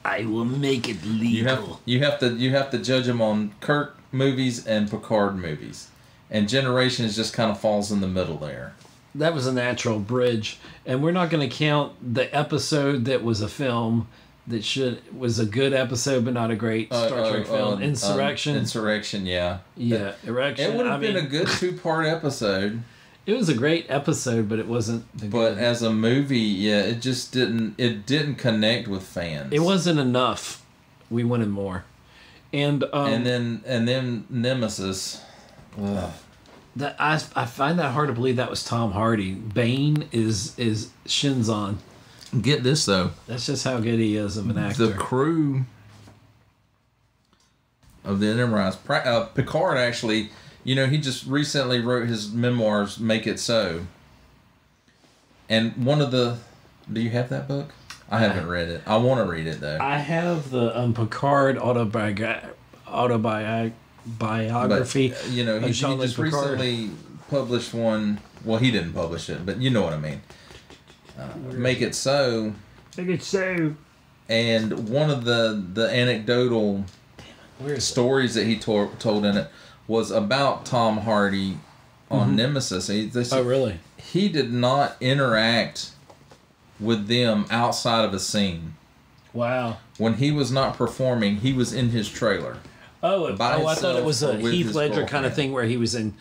I will make it legal. You have to judge them on Kirk movies and Picard movies, and Generations just kind of falls in the middle there. That was a natural bridge, and we're not going to count the episode that was a film that was a good episode but not a great Star Trek film. Insurrection. Insurrection, yeah. Yeah, Erection. It would have been a good 2-part episode. It was a great episode, but it wasn't. But as a movie, yeah, it just didn't. It didn't connect with fans. It wasn't enough. We wanted more, and then Nemesis. Ugh. That I find that hard to believe that was Tom Hardy. Bane is Shinzon. Get this though. That's just how good he is of an actor. The crew of the Enterprise, Picard actually. He just recently wrote his memoirs, Make It So. And one of the... Do you have that book? I haven't read it. I want to read it, though. I have the Picard autobiography. But, he just recently published one... Well, he didn't publish it, but you know what I mean. Make It So. Make It So. And one of the anecdotal stories that he told in it was about Tom Hardy on Nemesis. Really? He did not interact with them outside of a scene. Wow. When he was not performing, he was in his trailer. I thought it was a Heath Ledger kind of thing where he was in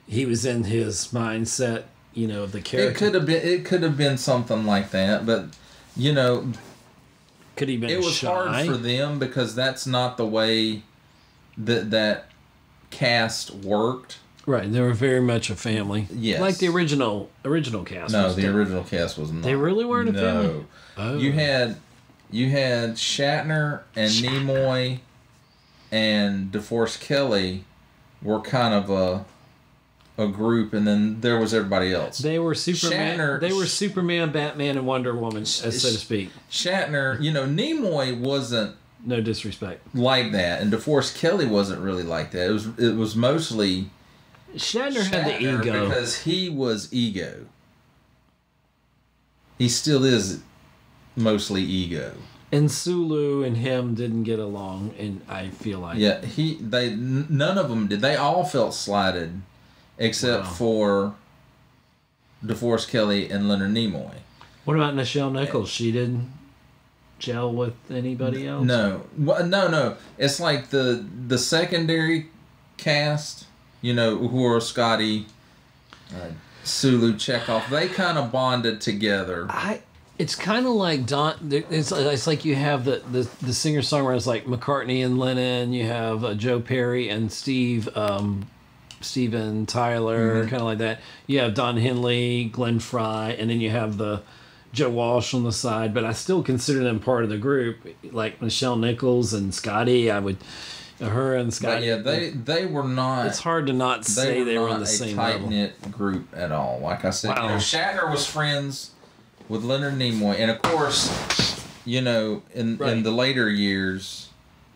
his mindset, of the character. It could have been something like that, but could he been it was shy? hard for them because that's not the way that cast worked. Right, they were very much a family. Yes. Like the original cast. No, the original cast was not. They really weren't a family? Oh. You had Shatner and Nimoy and DeForest Kelley were kind of a group, and then there was everybody else. They were Superman, Batman, and Wonder Woman, so to speak. Shatner, Nimoy wasn't. No disrespect. Like that, and DeForest Kelley wasn't really like that. It was mostly Shatner had the ego because he was ego. He still is mostly ego. And Sulu and him didn't get along, and I feel like none of them did. They all felt slighted, except for DeForest Kelley and Leonard Nimoy. What about Nichelle Nichols? She didn't gel with anybody else? No. It's like the secondary cast, Uhura, Scotty, Sulu, Chekhov. They kind of bonded together. It's kind of like it's like you have the singer songwriters like McCartney and Lennon. You have Joe Perry and Steven Tyler, kind of like that. You have Don Henley, Glenn Frey, and then you have the Joe Walsh on the side, but I still consider them part of the group. Like Nichelle Nichols and Scotty, I would, Her and Scott. But yeah, they were not. It's hard to not say they were on the same level. They were not a tight-knit group at all. Like I said, Wow. Shatner was friends with Leonard Nimoy, and of course, in the later years,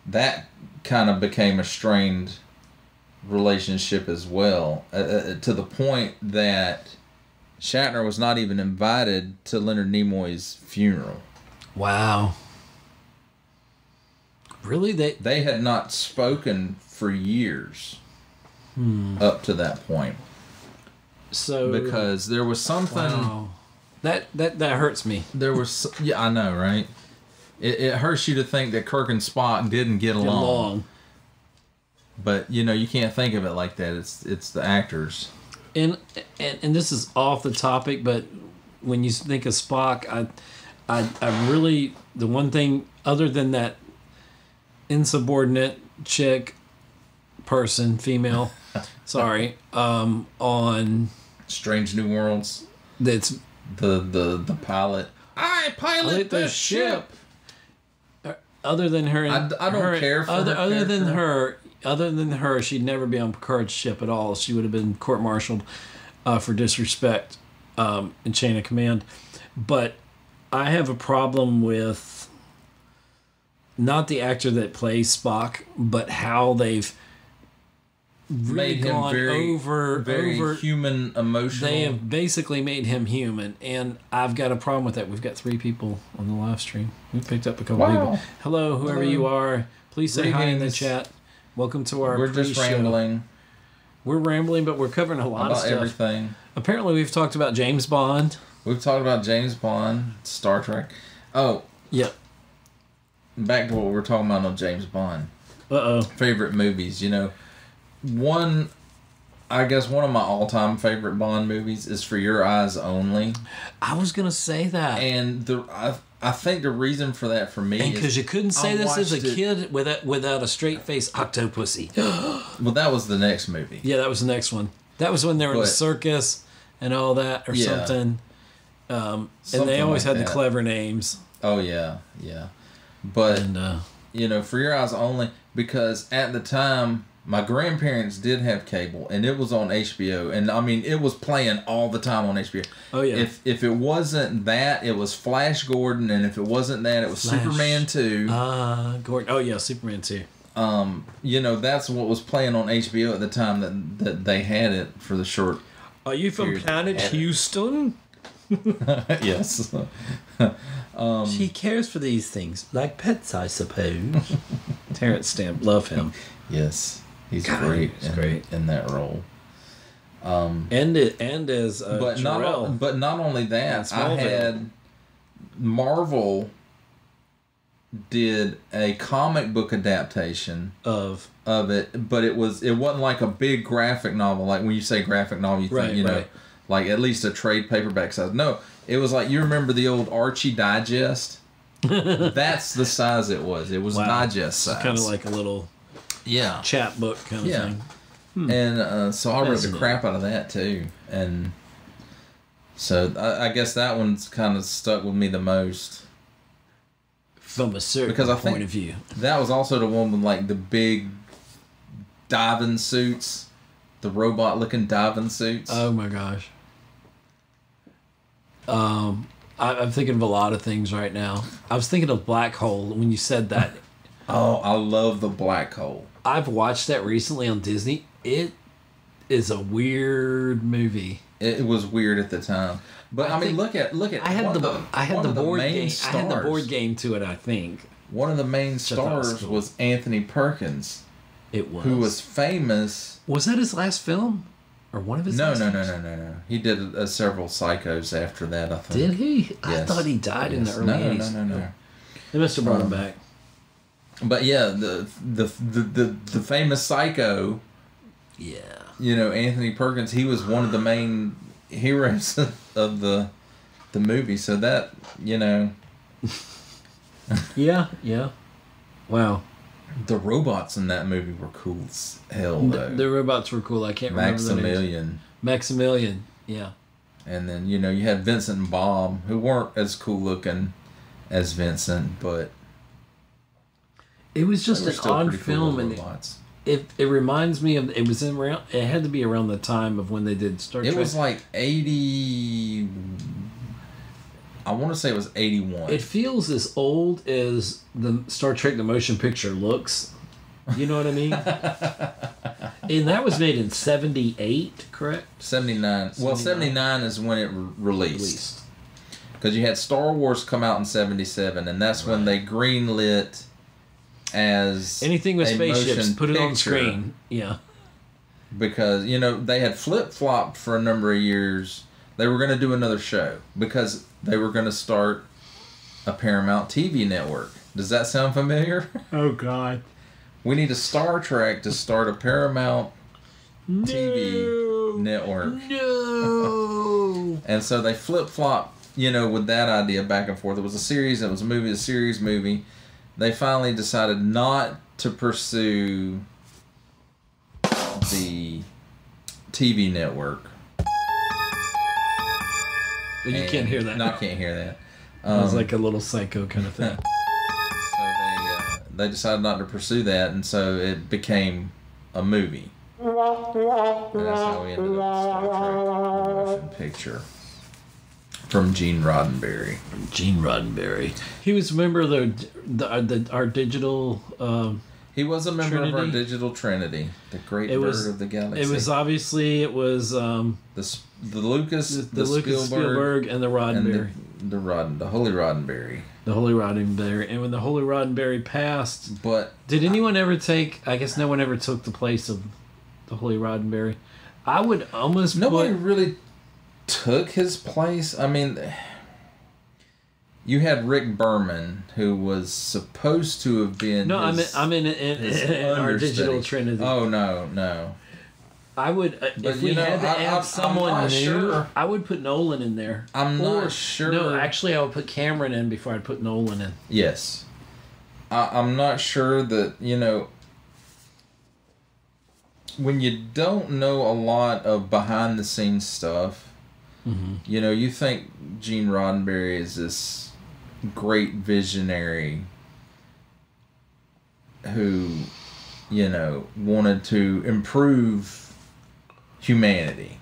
that kind of became a strained relationship as well, to the point that Shatner was not even invited to Leonard Nimoy's funeral. Wow. Really? They had not spoken for years up to that point. So because there was something... Wow. That hurts me. There was... Yeah, I know, right? It hurts you to think that Kirk and Spock didn't get along. But, you can't think of it like that. It's the actors. And this is off the topic, but when you think of Spock, I really... The one thing, other than that insubordinate chick person, female, sorry, on Strange New Worlds, that's the pilot. I pilot the ship. Other than her, I don't care for other than her, she'd never be on Picard's ship at all. She would have been court-martialed for disrespect in chain of command. But I have a problem with not the actor that plays Spock, but how they've really made him gone over human, emotional. They have basically made him human, and I've got a problem with that. We've got 3 people on the live stream. We picked up a couple people. Hello, whoever you are. Please say hi in the chat. Welcome to our We're just rambling. We're rambling, but we're covering a lot of stuff. Everything. Apparently, we've talked about James Bond. We've talked about James Bond, Star Trek. Oh. Yep. Back to what we were talking about on James Bond. Uh-oh. Favorite movies, I guess one of my all-time favorite Bond movies is For Your Eyes Only. I was going to say that. And I think the reason for that for me is... because you couldn't say this as a kid without a straight face octopussy. Well, that was the next movie. Yeah, that was the next one. That was when they were in the circus and all that, or something. And they always had the clever names. Oh, yeah, yeah. But, For Your Eyes Only, because at the time, my grandparents did have cable, and it was on HBO. And, I mean, it was playing all the time on HBO. Oh, yeah. If it wasn't that, it was Flash Gordon, and if it wasn't that, it was Superman 2. Gordon. Oh, yeah, Superman 2. That's what was playing on HBO at the time that they had it for the short. Are you from Planet Houston? Yes. She cares for these things, like pets, I suppose. Terrence Stamp, love him. Yes, he's great. He's great in that role. And as but Jarrell. Not only that, I had Marvel did a comic book adaptation of it, but it wasn't like a big graphic novel. Like when you say graphic novel, you think like at least a trade paperback size. No, it was like, you remember the old Archie Digest? That's the size it was. It was digest size. Kind of like a little chapbook kind of thing. And so I read the crap out of that too. And so I guess that one's kind of stuck with me the most. From a certain point of view. That was also the one with like the big diving suits. The robot-looking diving suits. Oh my gosh. I'm thinking of a lot of things right now. I was thinking of Black Hole when you said that. Oh, I love the Black Hole. I've watched that recently on Disney. It is a weird movie. It was weird at the time, but I mean, look at. I had the board game to it. I think one of the main stars was Anthony Perkins. It was, who was famous. Was that his last film? Or one of his No. He did several Psychos after that, I think. Did he? Yes. I thought he died in the early 80s. No. They must have brought him back. But yeah, the famous Psycho. Yeah. Anthony Perkins, he was one of the main heroes of the movie. So that, Yeah. Wow. The robots in that movie were cool as hell, though. The robots were cool. I can't remember the names. Maximilian, yeah. And then, you had Vincent and Bob, who weren't as cool looking as Vincent, but... It was just an odd film, and it reminds me of, it was in around, it had to be around the time of when they did Star Trek. It was like 80. I want to say it was 81. It feels as old as the Star Trek the motion picture looks. You know what I mean? And that was made in 78, correct? 79. Well, 79 is when it released. Because you had Star Wars come out in 77, and that's when they greenlit as anything with spaceships, put it on screen. Yeah. Because, you know, they had flip-flopped for a number of years. They were going to do another show because they were going to start a Paramount TV network. Does that sound familiar? Oh, God. We need a Star Trek to start a Paramount TV network. No. And so they flip-flopped, you know, with that idea back and forth. It was a series, it was a movie, a series, movie. They finally decided not to pursue the TV network. But you can't hear that. No, I can't hear that. It was like a little psycho kind of thing. So they decided not to pursue that, and so it became a movie. And that's how we ended up Star Trek motion picture. From Gene Roddenberry. Gene Roddenberry. He was a member of our digital. He was a member Trinity. of our digital Trinity, the great bird of the galaxy. It was obviously the Lucas, the Spielberg, and the Roddenberry, and the Holy Roddenberry. The Holy Roddenberry, and when the Holy Roddenberry passed, but did anyone ever take? I guess no one ever took the place of the Holy Roddenberry. I would almost nobody really took his place. I mean, you had Rick Berman, who was supposed to have been. No, I'm in our digital Trinity. Oh no. I would if we had to add someone new. Sure. I would put Nolan in there. I'm not sure. No, actually, I would put Cameron in before I'd put Nolan in. Yes, I'm not sure that, you know, when you don't know a lot of behind the scenes stuff. Mm-hmm. You know, you think Gene Roddenberry is this great visionary who, you know, wanted to improve humanity.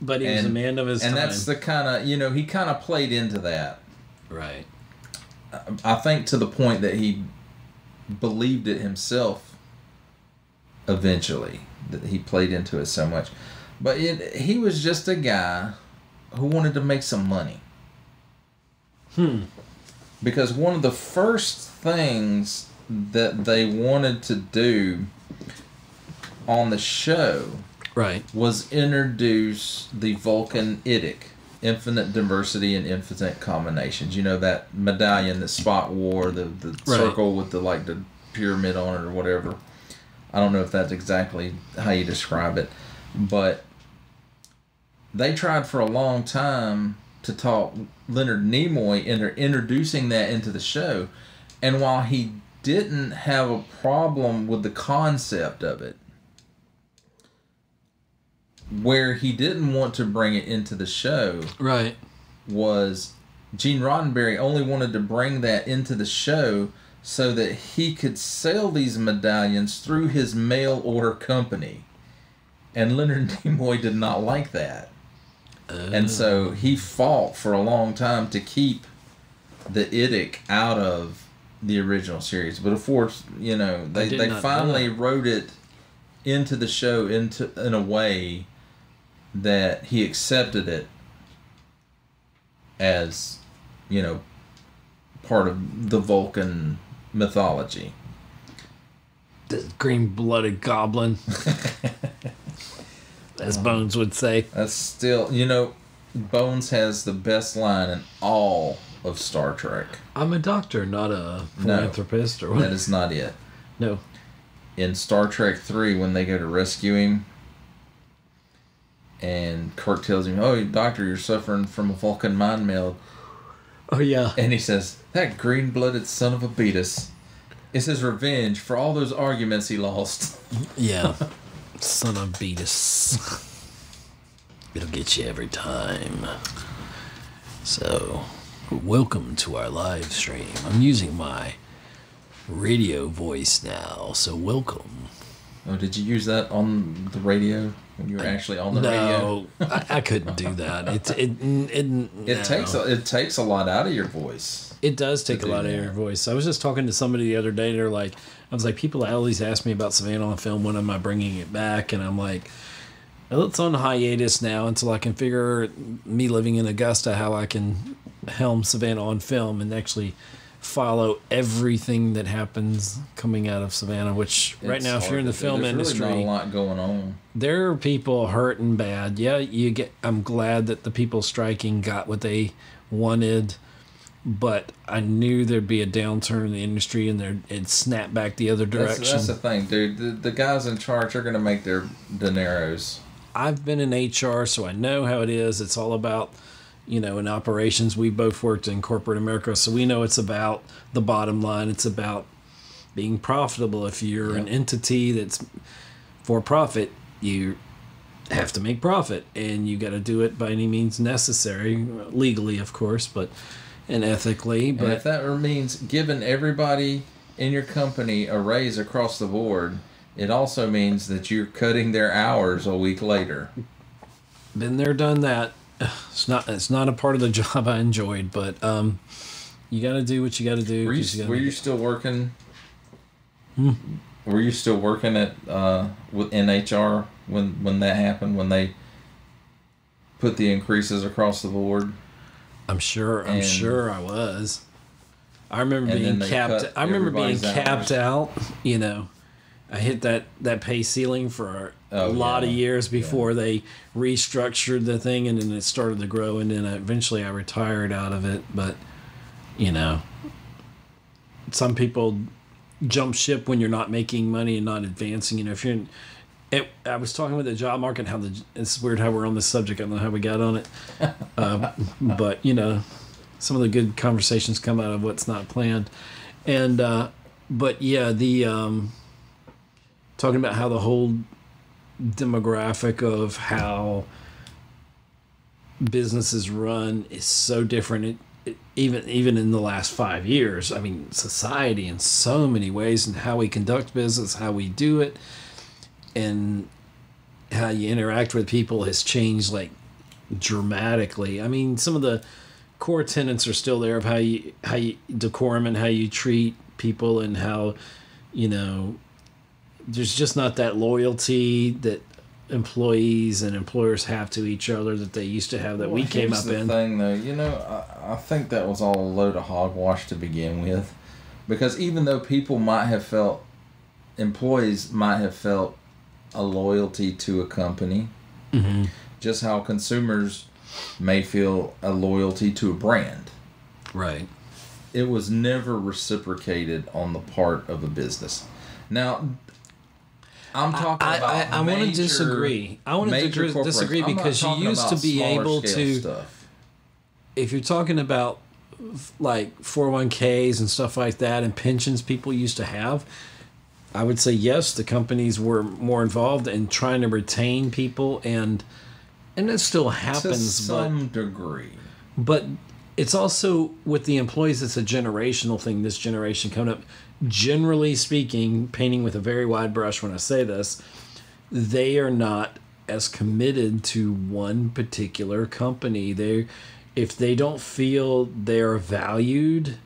But he was a man of his time. And that's the kind of, you know, he kind of played into that. Right. I think to the point that he believed it himself eventually, that he played into it so much. But he was just a guy who wanted to make some money. Because one of the first things that they wanted to do on the show was introduce the Vulcan Idic, infinite diversity and infinite combinations. You know, that medallion that Spock wore, the circle with the pyramid on it or whatever. I don't know if that's exactly how you describe it, but they tried for a long time to talk Leonard Nimoy into introducing that into the show. And while he didn't have a problem with the concept of it, where he didn't want to bring it into the show was Gene Roddenberry only wanted to bring that into the show so that he could sell these medallions through his mail order company. And Leonard Nimoy did not like that. And so he fought for a long time to keep the Idic out of the original series. But of course, you know, they finally wrote it into the show in a way that he accepted it as, you know, part of the Vulcan mythology. The green-blooded goblin. As Bones would say. That's still, you know, Bones has the best line in all of Star Trek. I'm a doctor, not a philanthropist. No, or what? That is not it. No. In Star Trek 3, when they go to rescue him, and Kirk tells him, "Oh, doctor, you're suffering from a Vulcan mind meld." Oh, yeah. And he says, "That green-blooded son of a Beatus is his revenge for all those arguments he lost." Yeah. Son of Beatus. It'll get you every time. So, welcome to our live stream. I'm using my radio voice now, so welcome. Oh, did you use that on the radio when you were actually on the radio? No, I couldn't do that. It takes a lot out of your voice. It does take a lot out of your voice. I was just talking to somebody the other day. They're like, I was like, people always ask me about Savannah on Film. When am I bringing it back? And I'm like, well, it's on hiatus now until I can figure, me living in Augusta, how I can helm Savannah on Film and actually follow everything that happens coming out of Savannah, which right now, if you're in the film industry, there's really not a lot going on. There are people hurting bad. Yeah, I'm glad that the people striking got what they wanted, but I knew there'd be a downturn in the industry and it'd snap back the other direction. That's the thing, dude. The guys in charge are going to make their dineros. I've been in HR, so I know how it is. It's all about, in operations. We both worked in corporate America, so we know it's about the bottom line. It's about being profitable. If you're an entity that's for profit, you have to make profit, and you got to do it by any means necessary, legally, of course, and ethically. But and if that means giving everybody in your company a raise across the board, it also means that you're cutting their hours a week later. Been there, done that. It's not a part of the job I enjoyed, but you got to do what you got to do. Were you still working? Were you still working at with HR when that happened? When they put the increases across the board? I'm sure I was. I remember being capped. I remember being capped out. I hit that pay ceiling for a lot of years before they restructured the thing, and then it started to grow, and then eventually I retired out of it. But, some people jump ship when you're not making money and not advancing. If you're I was talking with the job market, it's weird how we're on this subject. I don't know how we got on it. But, some of the good conversations come out of what's not planned. And, but yeah, talking about how the whole demographic of how businesses run is so different. Even in the last 5 years, I mean, society in so many ways, and how we conduct business, how we do it, and how you interact with people has changed like dramatically. I mean, some of the core tenets are still there of how you decorum and how you treat people, and how there's just not that loyalty that employees and employers have to each other that they used to have, that we came up in. Here's the thing, though. I think that was all a load of hogwash to begin with, because even though employees might have felt a loyalty to a company, just how consumers may feel a loyalty to a brand. Right. It was never reciprocated on the part of a business. Now, I'm talking about I want to disagree. I want to disagree because you used to be able to stuff. If you're talking about like 401ks and stuff like that and pensions people used to have, I would say yes, the companies were more involved in trying to retain people, and it still happens to some degree. But it's also with the employees, it's a generational thing. This generation coming up, generally speaking, painting with a very wide brush when I say this, they are not as committed to one particular company. If they don't feel they're valued,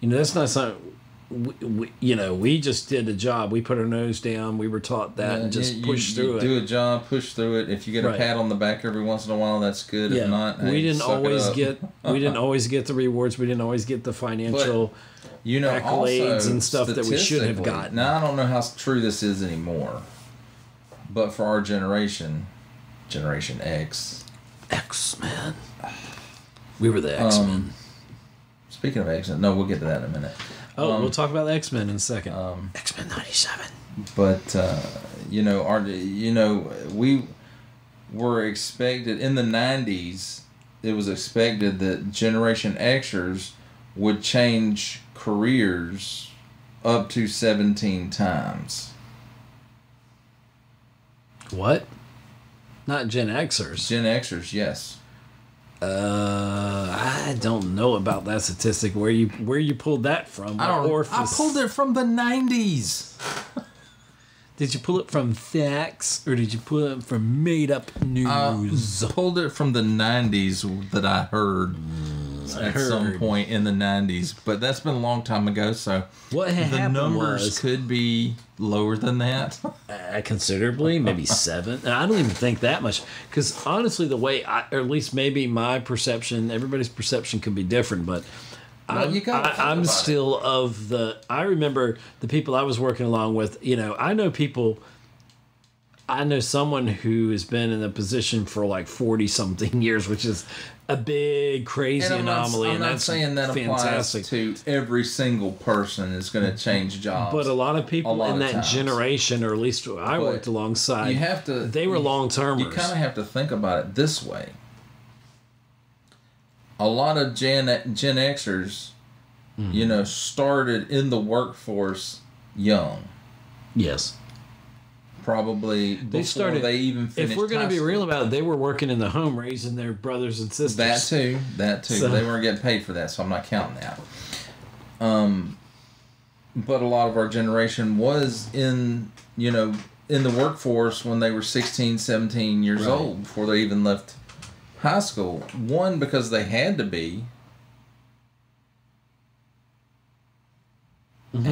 that's not something. We just did a job. We put our nose down. We were taught that and just pushed through it. Do a job, push through it. If you get a pat on the back every once in a while, that's good. Yeah. If not, we didn't always get the rewards. We didn't always get the financial accolades and stuff that we should have gotten. Now, I don't know how true this is anymore, but for our Generation X-Men, we were the X-Men. Speaking of X-Men, no, we'll get to that in a minute. We'll talk about the X-Men in a second. X-Men 97. But we were expected in the 90s. It was expected that Generation Xers would change careers up to 17 times. What? Not Gen Xers. Gen Xers, yes. I don't know about that statistic. Where you pulled that from? I pulled it from the 90s. Did you pull it from facts or did you pull it from made up news? I pulled it from the 90s that I heard at some point in the 90s, but that's been a long time ago. So what the numbers could be lower than that. Considerably, maybe 7. I don't even think that much, because honestly, the way or at least maybe my perception, everybody's perception could be different, but. I'm still of the. I remember the people I was working along with. I know people. I know someone who has been in a position for like 40-something years, which is a big, crazy anomaly. I'm not saying that fantastic. Applies to every single person is going to change jobs. But a lot of people in that generation, or at least I worked alongside, you have to. They were long-termers. You kind of have to think about it this way. A lot of Gen Xers, started in the workforce young. Yes. Probably before they even finished. If we're going to be real about it, they were working in the home raising their brothers and sisters. That too. So. They weren't getting paid for that, so I'm not counting that. But a lot of our generation was in the workforce when they were 16, 17 years old, before they even left high school. One, because they had to be. Mm-hmm.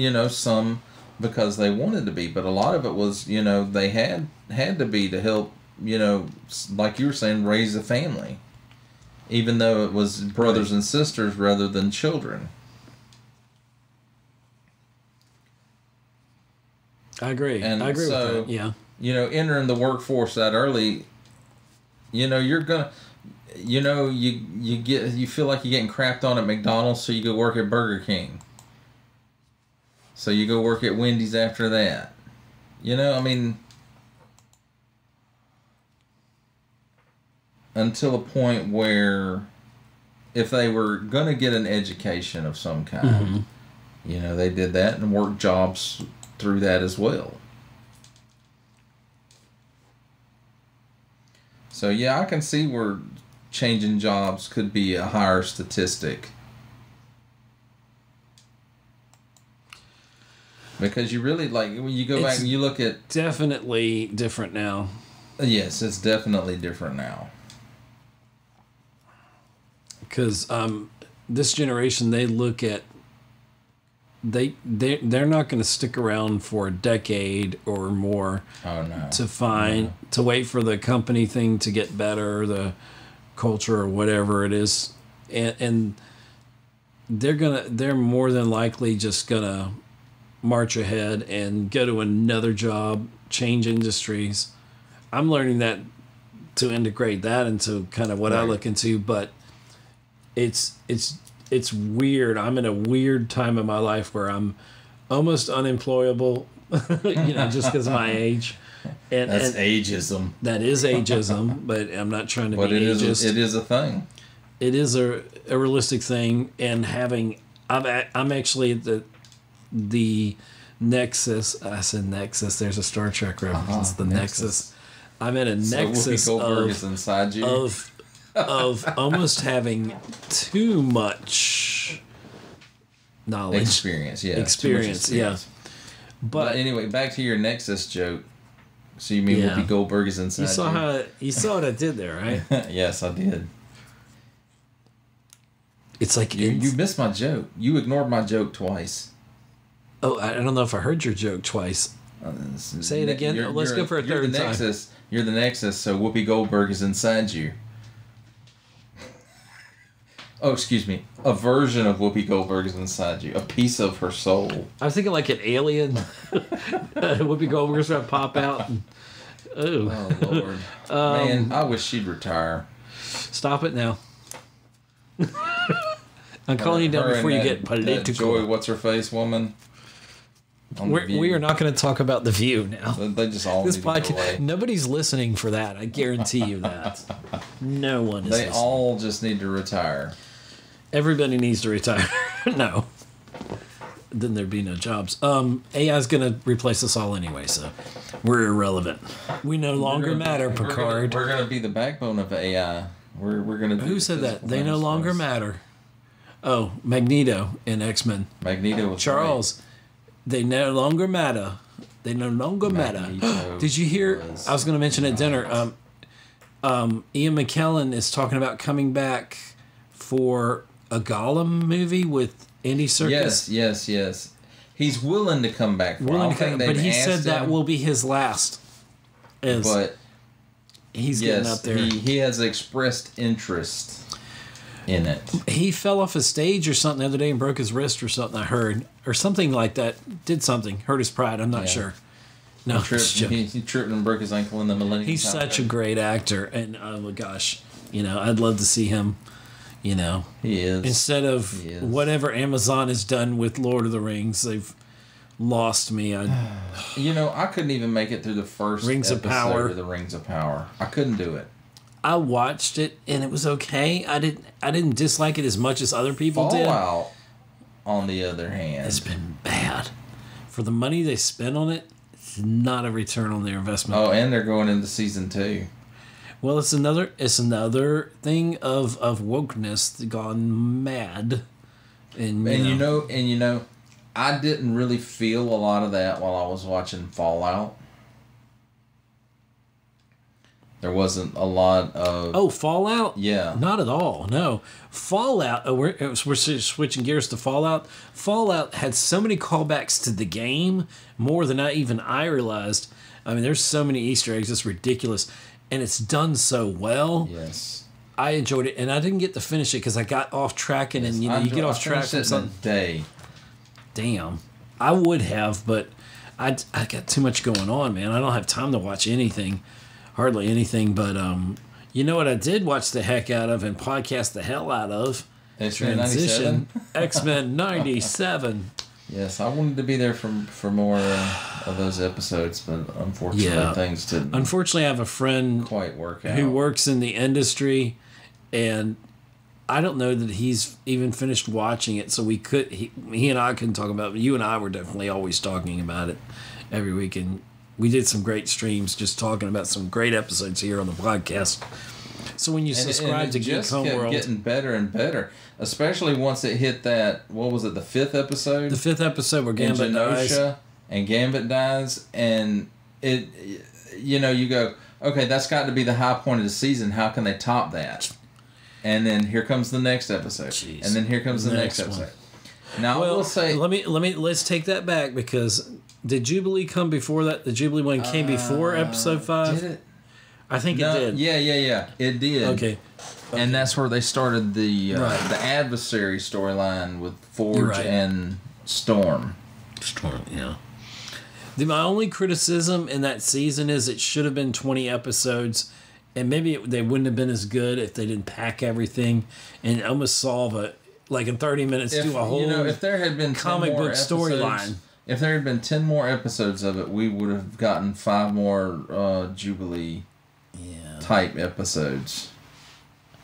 And, some because they wanted to be. But a lot of it was, they had to be to help, like you were saying, raise a family. Even though it was brothers and sisters rather than children. I agree. And I agree so, with that. Yeah. Entering the workforce that early, you're gonna, you feel like you're getting crapped on at McDonald's, so you go work at Burger King. So you go work at Wendy's after that. Until a point where, if they were gonna get an education of some kind, they did that and worked jobs through that as well. So yeah, I can see where changing jobs could be a higher statistic. Because you really, when you go back and you look at... Definitely different now. Yes, it's definitely different now. Because this generation, they look at... They're not going to stick around for a decade or more to wait for the company thing to get better, the culture or whatever it is, and they're more than likely just gonna march ahead and go to another job, change industries. I'm learning that to integrate that into kind of what I look into, but it's weird. I'm in a weird time in my life where I'm almost unemployable, just because of my age. And ageism. That is ageism, but I'm not trying to be ageist. It is a thing. It is a realistic thing, and I'm actually at the Nexus. I said Nexus. There's a Star Trek reference. The Nexus. I'm at a nexus of almost having too much knowledge. Experience, yeah. But anyway, back to your Nexus joke. So you mean Whoopi Goldberg is inside you saw what I did there, right? Yes, I did. It's like... You missed my joke. You ignored my joke twice. Oh, I don't know if I heard your joke twice. Say it again. Let's go for a third time. You're the Nexus, so Whoopi Goldberg is inside you. Oh, excuse me. A version of Whoopi Goldberg is inside you. A piece of her soul. I was thinking like an alien. Whoopi Goldberg's going to pop out. Oh, Lord. Man, I wish she'd retire. Stop it now. I'm calling you down before you get political. Joy, what's-her-face woman? We are not going to talk about The View now. They just all need to go away. Nobody's listening for that. I guarantee you that. No one is listening. They all just need to retire. Everybody needs to retire. No. Then there'd be no jobs. AI is going to replace us all anyway, so we're irrelevant. We no longer matter, Picard. We're going to be the backbone of AI. We're gonna. Who said that? They no longer matter. Oh, Magneto in X-Men. Magneto was Charles. Right. They no longer matter. They no longer matter. Did you hear? I was going to mention at dinner. Ian McKellen is talking about coming back for a Gollum movie with Andy Serkis. Yes. He's willing to come back for it. But he said that will be his last. But he's getting up there. He has expressed interest in it. He fell off a stage or something the other day and broke his wrist or something, I heard. Or something like that. Did something. Hurt his pride. I'm not sure. No, he tripped and broke his ankle in the Millennium. He's such a great actor. And, oh my gosh, I'd love to see him, He is. Instead of whatever Amazon has done with Lord of the Rings, they've lost me. I couldn't even make it through the first episode of the Rings of Power. I couldn't do it. I watched it and it was okay. I didn't dislike it as much as other people did. Fallout, on the other hand, it's been bad. For the money they spent on it, it's not a return on their investment. Oh, and they're going into season 2. Well, it's another thing of wokeness gone mad. And I didn't really feel a lot of that while I was watching Fallout. There wasn't a lot of... Oh, Fallout? Yeah. Not at all, no. Fallout, we're switching gears to Fallout. Fallout had so many callbacks to the game, more than I realized. I mean, there's so many Easter eggs, it's ridiculous. And it's done so well. Yes. I enjoyed it, and I didn't get to finish it because I got off track, and you get off track from something. Day. Damn. I would have, but I got too much going on, man. I don't have time to watch anything. Hardly anything, but you know what I did watch the heck out of and podcast the hell out of? X-Men 97? X-Men 97. Yes, I wanted to be there for more of those episodes, but unfortunately things didn't. Unfortunately, I have a friend quite work out. Who works in the industry, and I don't know that he's even finished watching it, so he and I couldn't talk about it. You and I were definitely always talking about it every week, and we did some great streams just talking about some great episodes here on the podcast. So when you subscribe to Geek Homeworld, getting better and better, especially once it hit that, what was it, the 5th episode? The 5th episode where Gambit dies. And Gambit dies, and it, you go, okay, that's got to be the high point of the season. How can they top that? And then here comes the next episode. Jeez. And then here comes the next episode. Now, I will say, let's take that back, because did Jubilee come before that? The Jubilee one came before episode 5? Did it? I think it did. Yeah. It did. Okay. And that's where they started the adversary storyline with Forge and Storm. Yeah. My only criticism in that season is it should have been 20 episodes, and maybe they wouldn't have been as good if they didn't pack everything and almost solve it, like in 30 minutes, do a whole if there had been comic book storyline. If there had been 10 more episodes of it, we would have gotten 5 more Jubilee type episodes.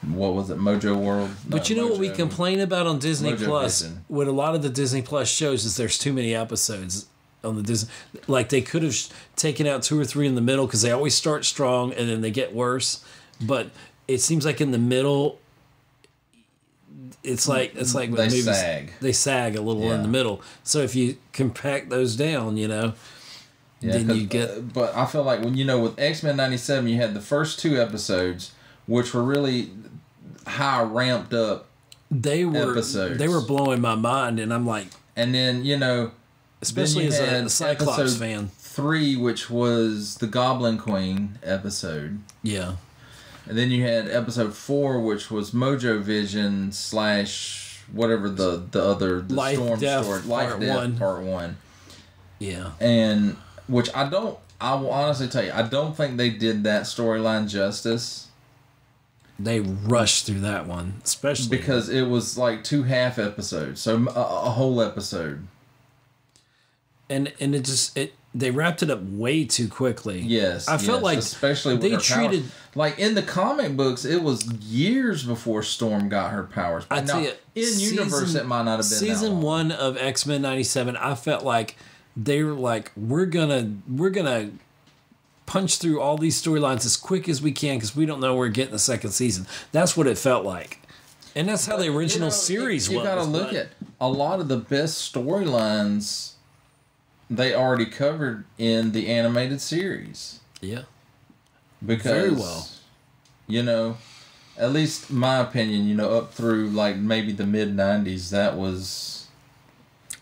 What was it, Mojo World? But what we complain about on Disney Plus, with a lot of the Disney Plus shows, is there's too many episodes on the Disney. Like, they could have taken out 2 or 3 in the middle, because they always start strong and then they get worse. But it seems like in the middle, it's like with movies, they sag a little in the middle. So if you compact those down, then you get. But I feel like with X-Men 97, you had the first 2 episodes, which were really high ramped up. They were episodes. They were blowing my mind, and I'm like, and then especially as a Cyclops fan, 3, which was the Goblin Queen episode. Yeah. And then you had episode 4, which was Mojo Vision / whatever the other Life Storm Death story, Life Death Part 1. Yeah. And which I will honestly tell you, I don't think they did that storyline justice. They rushed through that one, especially because it was like 2 half episodes, so a whole episode. And they wrapped it up way too quickly. Yes, I felt like especially with they her treated powers. Like in the comic books, it was years before Storm got her powers. I tell you, in universe, it might not have been season 1 of X-Men 97. I felt like they were like, we're gonna punch through all these storylines as quick as we can because we don't know we're getting the second season. That's what it felt like. And that's how the original series was. You got to look at a lot of the best storylines they already covered in the animated series. Yeah. Because, very well. You know, at least my opinion, you know, up through like maybe the mid-90s, that was...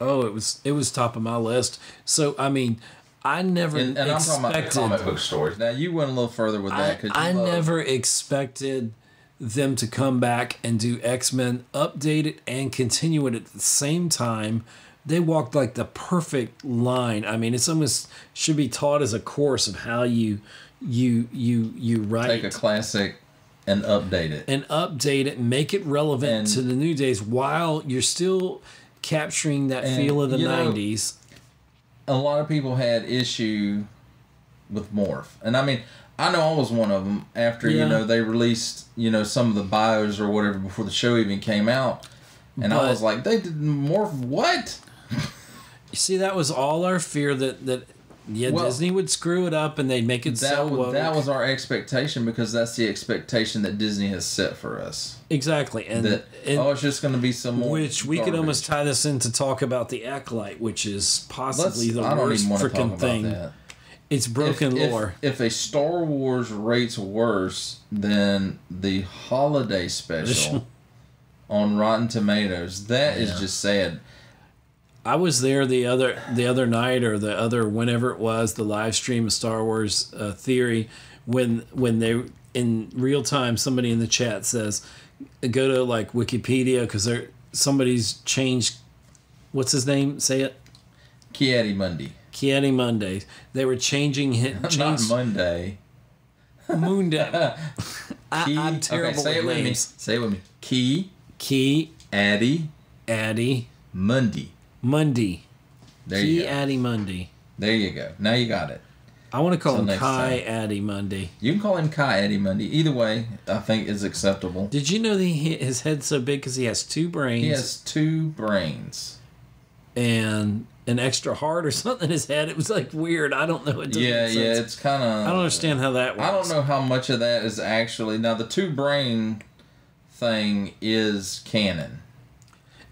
Oh, it was top of my list. So, I mean, I never and I'm talking about the comic book stories. Now, you went a little further with that. I never expected them to come back and do X-Men, update it, and continue it at the same time. They walked like the perfect line. I mean, it's almost should be taught as a course of how you write. Take a classic and update it. And update it, make it relevant to the new days while you're still capturing that feel of the 90s. A lot of people had issue with Morph. And I mean, I know I was one of them after, you know, they released, you know, some of the bios or whatever before the show even came out. And I was like, they did Morph what? You see, that was all our fear that Disney would screw it up and they'd make it so woke. That was our expectation because that's the expectation that Disney has set for us. Exactly. And it's just going to be some more which we could almost tie this in to talk about the Acolyte, which is possibly the worst freaking thing. That. It's broken lore. If a Star Wars rates worse than the holiday special on Rotten Tomatoes, that is just sad. I was there the other night or the other whenever it was the live stream of Star Wars Theory when they in real time somebody in the chat says go to like Wikipedia because somebody's changed what's his name, say it, Kiadi Monday. They were changing not Monday. Moonday. I'm terrible say with it names. With me. Say it with me. Key Addy Monday. There you go. Addy Monday. There you go. Now you got it. I want to call him Kai Addy Monday. You can call him Kai Addy Monday. Either way, I think is acceptable. Did you know that his head's so big because he has 2 brains? He has 2 brains. And an extra heart or something in his head. It was like weird. I don't know. It's kind of... I don't understand how that works. I don't know how much of that is actually... Now, the 2 brain thing is canon.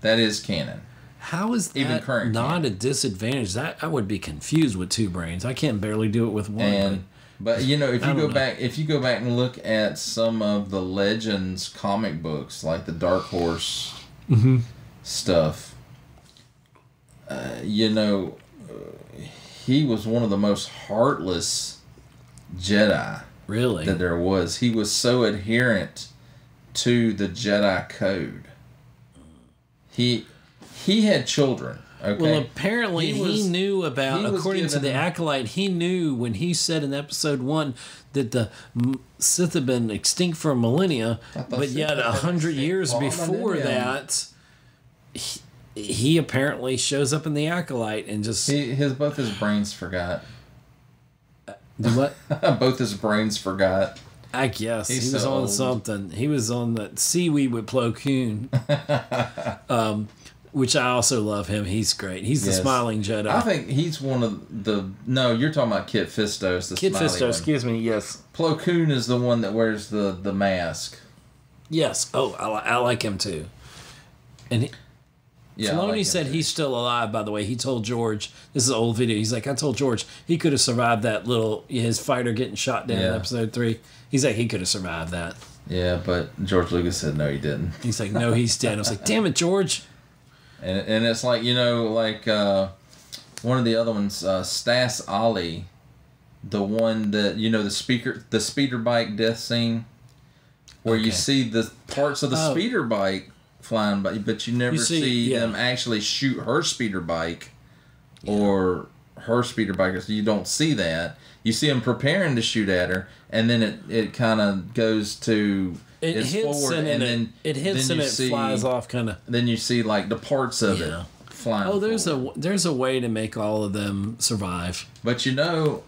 That is canon. How is that not a disadvantage? That I would be confused with 2 brains. I can't barely do it with one. But you know, if you go back and look at some of the Legends comic books, like the Dark Horse stuff, you know, he was one of the most heartless Jedi that there was. He was so adherent to the Jedi code. He had children. Okay? Well, apparently he knew about, according to the Acolyte, he knew when he said in episode 1 that the Sith had been extinct for a millennia, but yet 100 years before that, he apparently shows up in the Acolyte and just... both his brains forgot. Do what? Both his brains forgot. I guess. He was on something. He was on that Seaweed with Plo Koon. Which I also love him. He's great. He's the smiling Jedi. I think he's one of the... No, you're talking about Kit Fisto. Kit Fisto, excuse me, yes. Plo Koon is the one that wears the mask. Yes. Oh, I like him too. And Filoni said he's still alive, by the way. He told George... This is an old video. He's like, I told George he could have survived that his fighter getting shot down in episode 3. He's like, he could have survived that. Yeah, but George Lucas said no, he didn't. He's like, no, he's dead. I was like, damn it, George. And it's like, you know, like one of the other ones, Stas Ali, the one that, you know, the speeder bike death scene, where you see the parts of the speeder bike flying by, but you never see them actually shoot her speeder bike or her speeder bike. So you don't see that. You see them preparing to shoot at her, and then it kind of goes to... It hits forward, and then it flies off, kind of. Then you see like the parts of it flying. Oh, there's a way to make all of them survive. But you know,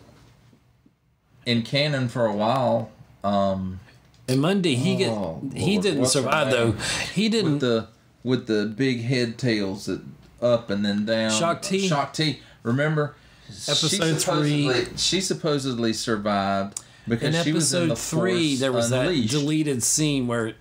in canon for a while, and Monday he didn't survive though. He didn't with the big head tails that up and then down. Shock T. Remember, Episode 3. She supposedly survived because in she was in the episode 3, there was Unleashed. that deleted scene where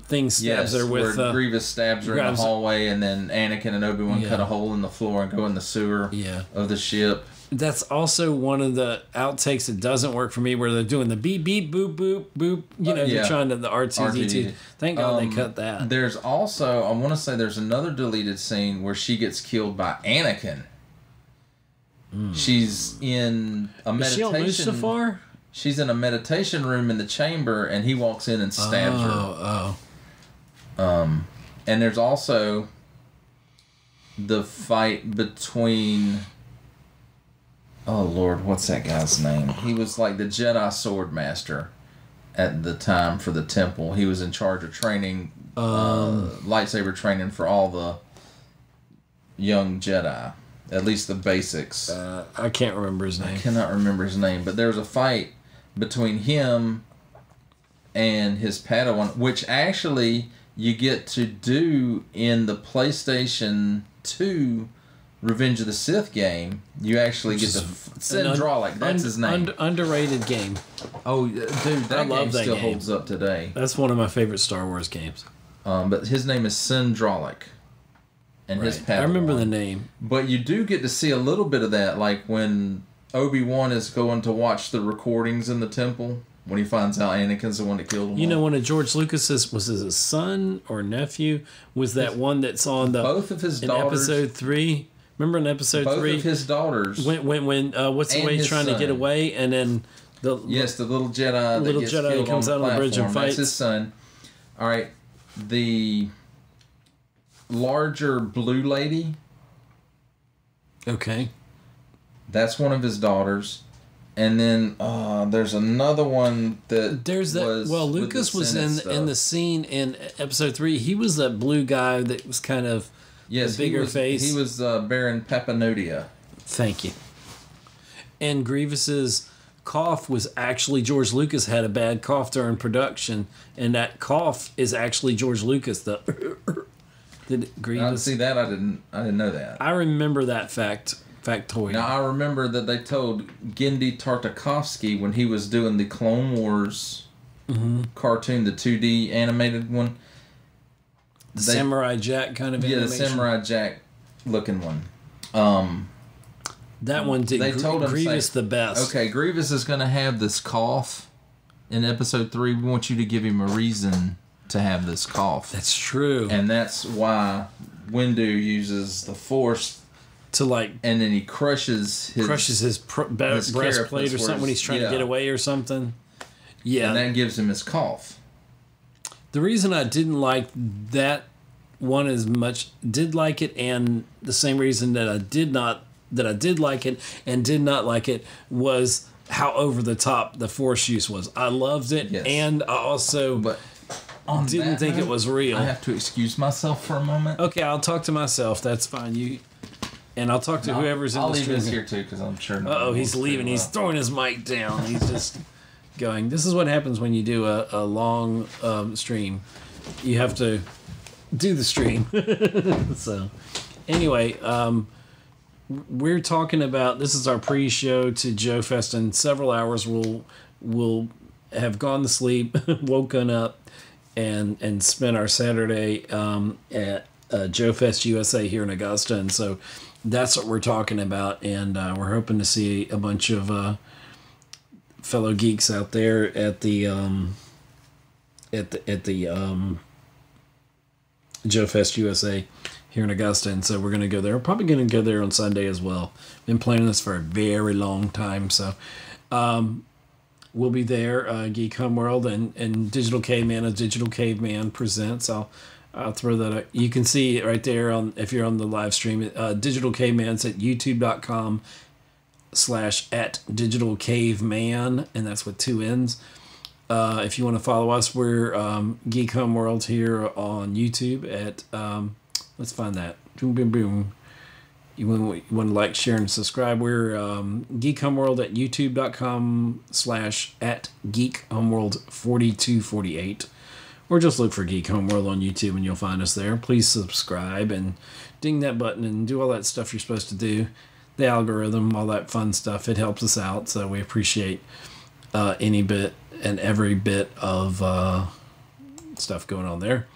thing stabs her with... where Grievous stabs her in the hallway, and then Anakin and Obi-Wan cut a hole in the floor and go in the sewer of the ship. That's also one of the outtakes that doesn't work for me, where they're doing the beep, beep, boop, boop, boop. They're trying to, the R2-D2. Thank God they cut that. There's also, I want to say there's another deleted scene where she gets killed by Anakin. She's in a meditation... Is she on Mustafar? She's in a meditation room in the chamber, and he walks in and stabs her. And there's also the fight between... Oh, Lord, what's that guy's name? He was like the Jedi Sword Master at the time for the temple. He was in charge of training, lightsaber training for all the young Jedi. At least the basics. I can't remember his name. I cannot remember his name, but there was a fight between him and his Padawan, which actually you get to do in the PlayStation 2 Revenge of the Sith game. You actually get to Syndralic. That's his name. Underrated game. Oh, dude, that game still holds up today. That's one of my favorite Star Wars games. But his name is Syndralic. And his Padawan. I remember the name. But you do get to see a little bit of that, like when Obi-Wan is going to watch the recordings in the temple, when he finds out Anakin's the one that killed him. You know, one of George Lucas's, was his son or nephew, was that one that's on the... Both of his daughters... In episode 3? Remember in episode 3? Both of his daughters... When what's the way he's trying to get away, and then... the little Jedi that gets killed comes out on the bridge and fights. That's his son. All right, the larger blue lady... Okay. That's one of his daughters. And then there's another one that Lucas was in the scene in episode 3. He was that blue guy that was kind of the bigger face. He was Baron Papanodia. Thank you. And Grievous's cough was actually George Lucas had a bad cough during production, and that cough is actually George Lucas. Did Grievous see that? I didn't know that. I remember that factoid. Now, I remember that they told Genndy Tartakovsky when he was doing the Clone Wars cartoon, the 2D animated one. The Samurai Jack kind of animation? Yeah, the Samurai Jack looking one. That one did they told him, Grievous the best. Okay, Grievous is going to have this cough in episode 3. We want you to give him a reason to have this cough. That's true. And that's why Windu uses the Force to and then he crushes his breastplate or something when he's trying to get away or something. Yeah. And that gives him his cough. The reason I didn't like that one as much, did like it, and the same reason that I did like it and did not like it was how over the top the Force use was. I loved it, and I also didn't think it was real. I have to excuse myself for a moment. Okay, I'll talk to myself. That's fine. And I'll talk to whoever's in the stream. I'll leave this here too, because I'm sure. He's leaving. He's throwing his mic down. He's just going. This is what happens when you do a long stream. You have to do the stream. So, anyway, we're talking about, this is our pre-show to JoeFest. In several hours, we'll have gone to sleep, woken up, and spent our Saturday at JoeFestUSA here in Augusta, and so that's what we're talking about, and we're hoping to see a bunch of fellow geeks out there at the JoeFestUSA here in Augusta, and so we're going to go there. We're probably going to go there on Sunday as well. Been planning this for a very long time, so we'll be there. Geek Homeworld and DigitalCavemann as DigitalCavemann presents. I'll throw that up. You can see it right there if you're on the live stream. DigitalCavemann's at youtube.com/@DigitalCavemann, and that's with 2 N's. If you want to follow us, we're Geek Homeworld here on YouTube at, let's find that. Boom, boom, boom. You want to like, share, and subscribe. We're Geek Homeworld at youtube.com/@GeekHomeworld4248. Or just look for Geek Homeworld on YouTube and you'll find us there. Please subscribe and ding that button and do all that stuff you're supposed to do. the algorithm, all that fun stuff. It helps us out, so we appreciate any bit and every bit of stuff going on there.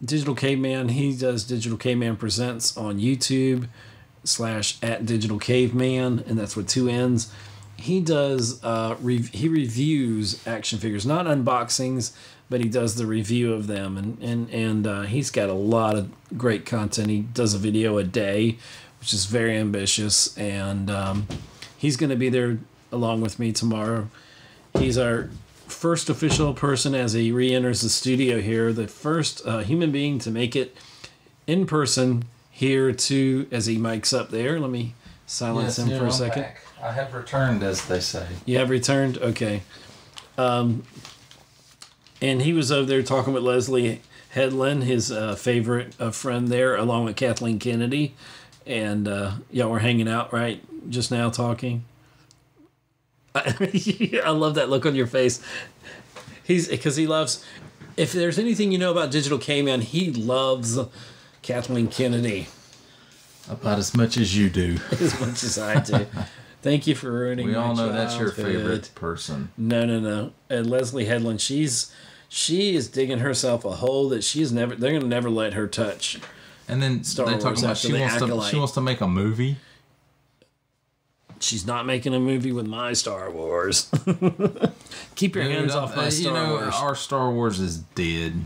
Digital Caveman, he does Digital Caveman Presents on YouTube / @DigitalCavemann, and that's with 2 N's. He does he reviews action figures, not unboxings, but he does the review of them, and he's got a lot of great content. He does a video a day, which is very ambitious, and he's going to be there along with me tomorrow. He's our first official person as he re-enters the studio here, the first human being to make it in person here too, as he mics up there. Let me silence him for a second. Back. I have returned, as they say. You have returned? Okay. And he was over there talking with Leslie Headland, his favorite friend there, along with Kathleen Kennedy. And y'all were hanging out, right? Just now talking. I love that look on your face. Because he loves... If there's anything you know about Digital Cavemann, he loves Kathleen Kennedy. About as much as you do. As much as I do. Thank you for ruining my childhood. We all know that's your favorite person. No. And Leslie Headland, she is digging herself a hole that they're going to never let her touch. And then they talk about she wants to make a movie. She's not making a movie with my Star Wars. Keep your hands off my Star Wars. Our Star Wars is dead.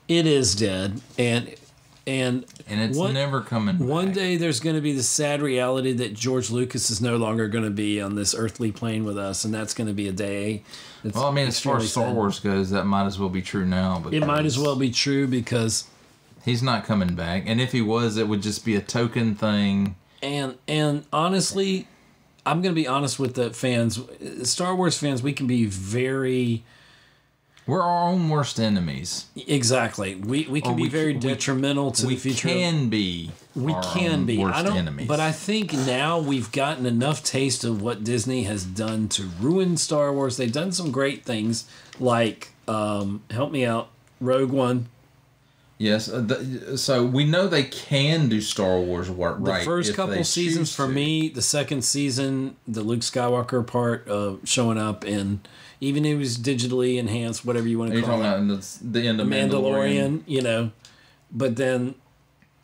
It is dead, and it's never coming back. One day there's going to be the sad reality that George Lucas is no longer going to be on this earthly plane with us, and that's going to be a day. Well, I mean, as far as Star Wars goes, that might as well be true now. It might as well be true because he's not coming back, and if he was, it would just be a token thing. And honestly, I'm going to be honest with the fans. Star Wars fans, we can be very... We're our own worst enemies. Exactly. We can be very detrimental to the future. We can be worst enemies. But I think now we've gotten enough taste of what Disney has done to ruin Star Wars. They've done some great things like, help me out, Rogue One. Yes, so we know they can do Star Wars work right. The first couple seasons for me, the second season, the Luke Skywalker part showing up, and even if it was digitally enhanced, whatever you want to call it. Are you talking about the end of Mandalorian? You know, but then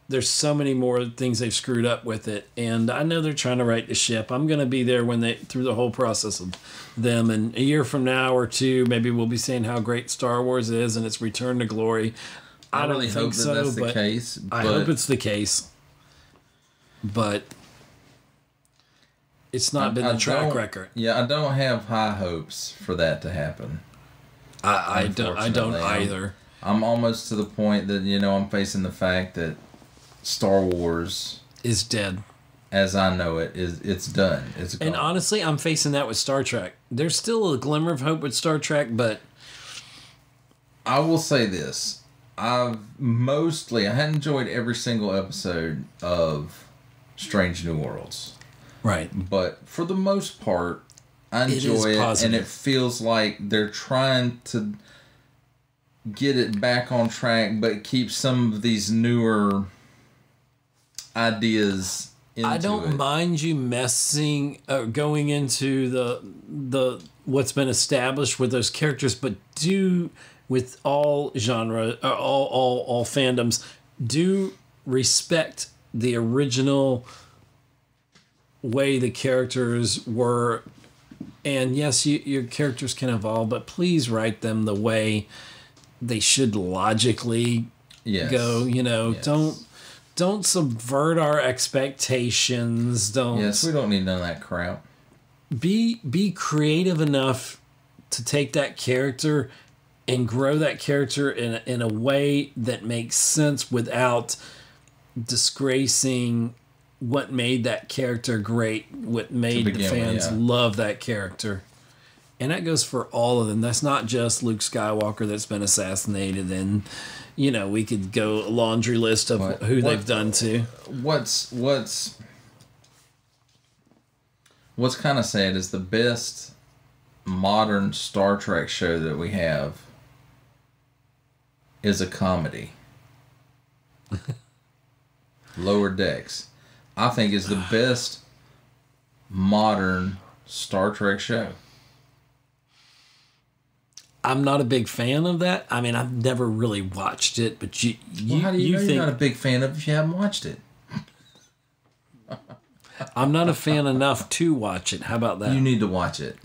there's so many more things they've screwed up with it, and I know they're trying to right the ship. I'm going to be there through the whole process of them, and a year from now or two, maybe we'll be saying how great Star Wars is and its return to glory. I don't really hope that's the case. I hope it's the case. But it's not been the track record. Yeah, I don't have high hopes for that to happen. I don't either. I'm almost to the point that, I'm facing the fact that Star Wars is dead. As I know it, it's done. It's gone. And honestly, I'm facing that with Star Trek. There's still a glimmer of hope with Star Trek, but I will say this. I had enjoyed every single episode of Strange New Worlds. Right. But for the most part, I enjoy it, and it feels like they're trying to get it back on track, but keep some of these newer ideas into it. I don't mind you going into the what's been established with those characters, but do... with all genre, all fandoms, do respect the original way the characters were. And yes, your characters can evolve, but please write them the way they should logically go. Yes. Don't subvert our expectations. Yes, we don't need none of that crap. Be creative enough to take that character and grow that character in a way that makes sense without disgracing what made that character great, what made the fans love that character. And that goes for all of them. That's not just Luke Skywalker that's been assassinated, and we could go a laundry list of who they've done to. What's kind of sad is the best modern Star Trek show that we have is a comedy. Lower Decks. I think is the best modern Star Trek show. I'm not a big fan of that. I mean, I've never really watched it, but How do you know you're not a big fan of it if you haven't watched it? I'm not a fan enough to watch it. How about that? You need to watch it.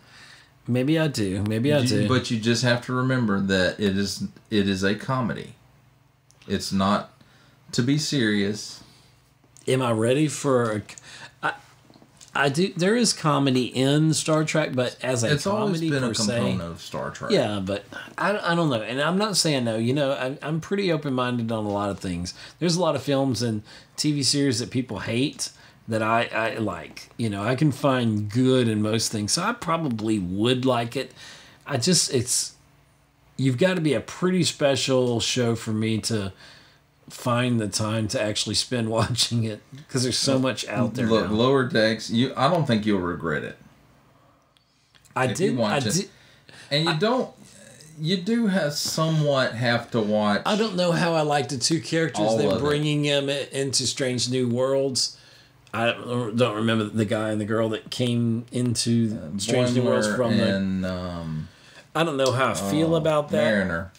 Maybe I do. Maybe I do. But you just have to remember that it is a comedy. It's not to be serious. Am I ready for? I do. There is comedy in Star Trek, but as a it's comedy always been per a se, component of Star Trek. Yeah, but I don't know, and I'm not saying no. You know, I'm pretty open minded on a lot of things. There's a lot of films and TV series that people hate that I like. You know, I can find good in most things, so I probably would like it. You've got to be a pretty special show for me to find the time to actually spend watching it, because there's so much out there. Look, now. Lower Decks, I don't think you'll regret it. And you do somewhat have to watch. I don't know how I like the two characters. They're bringing him into Strange New Worlds. I don't remember the guy and the girl that came into Strange New Worlds from I don't know how I feel about that. Mariner.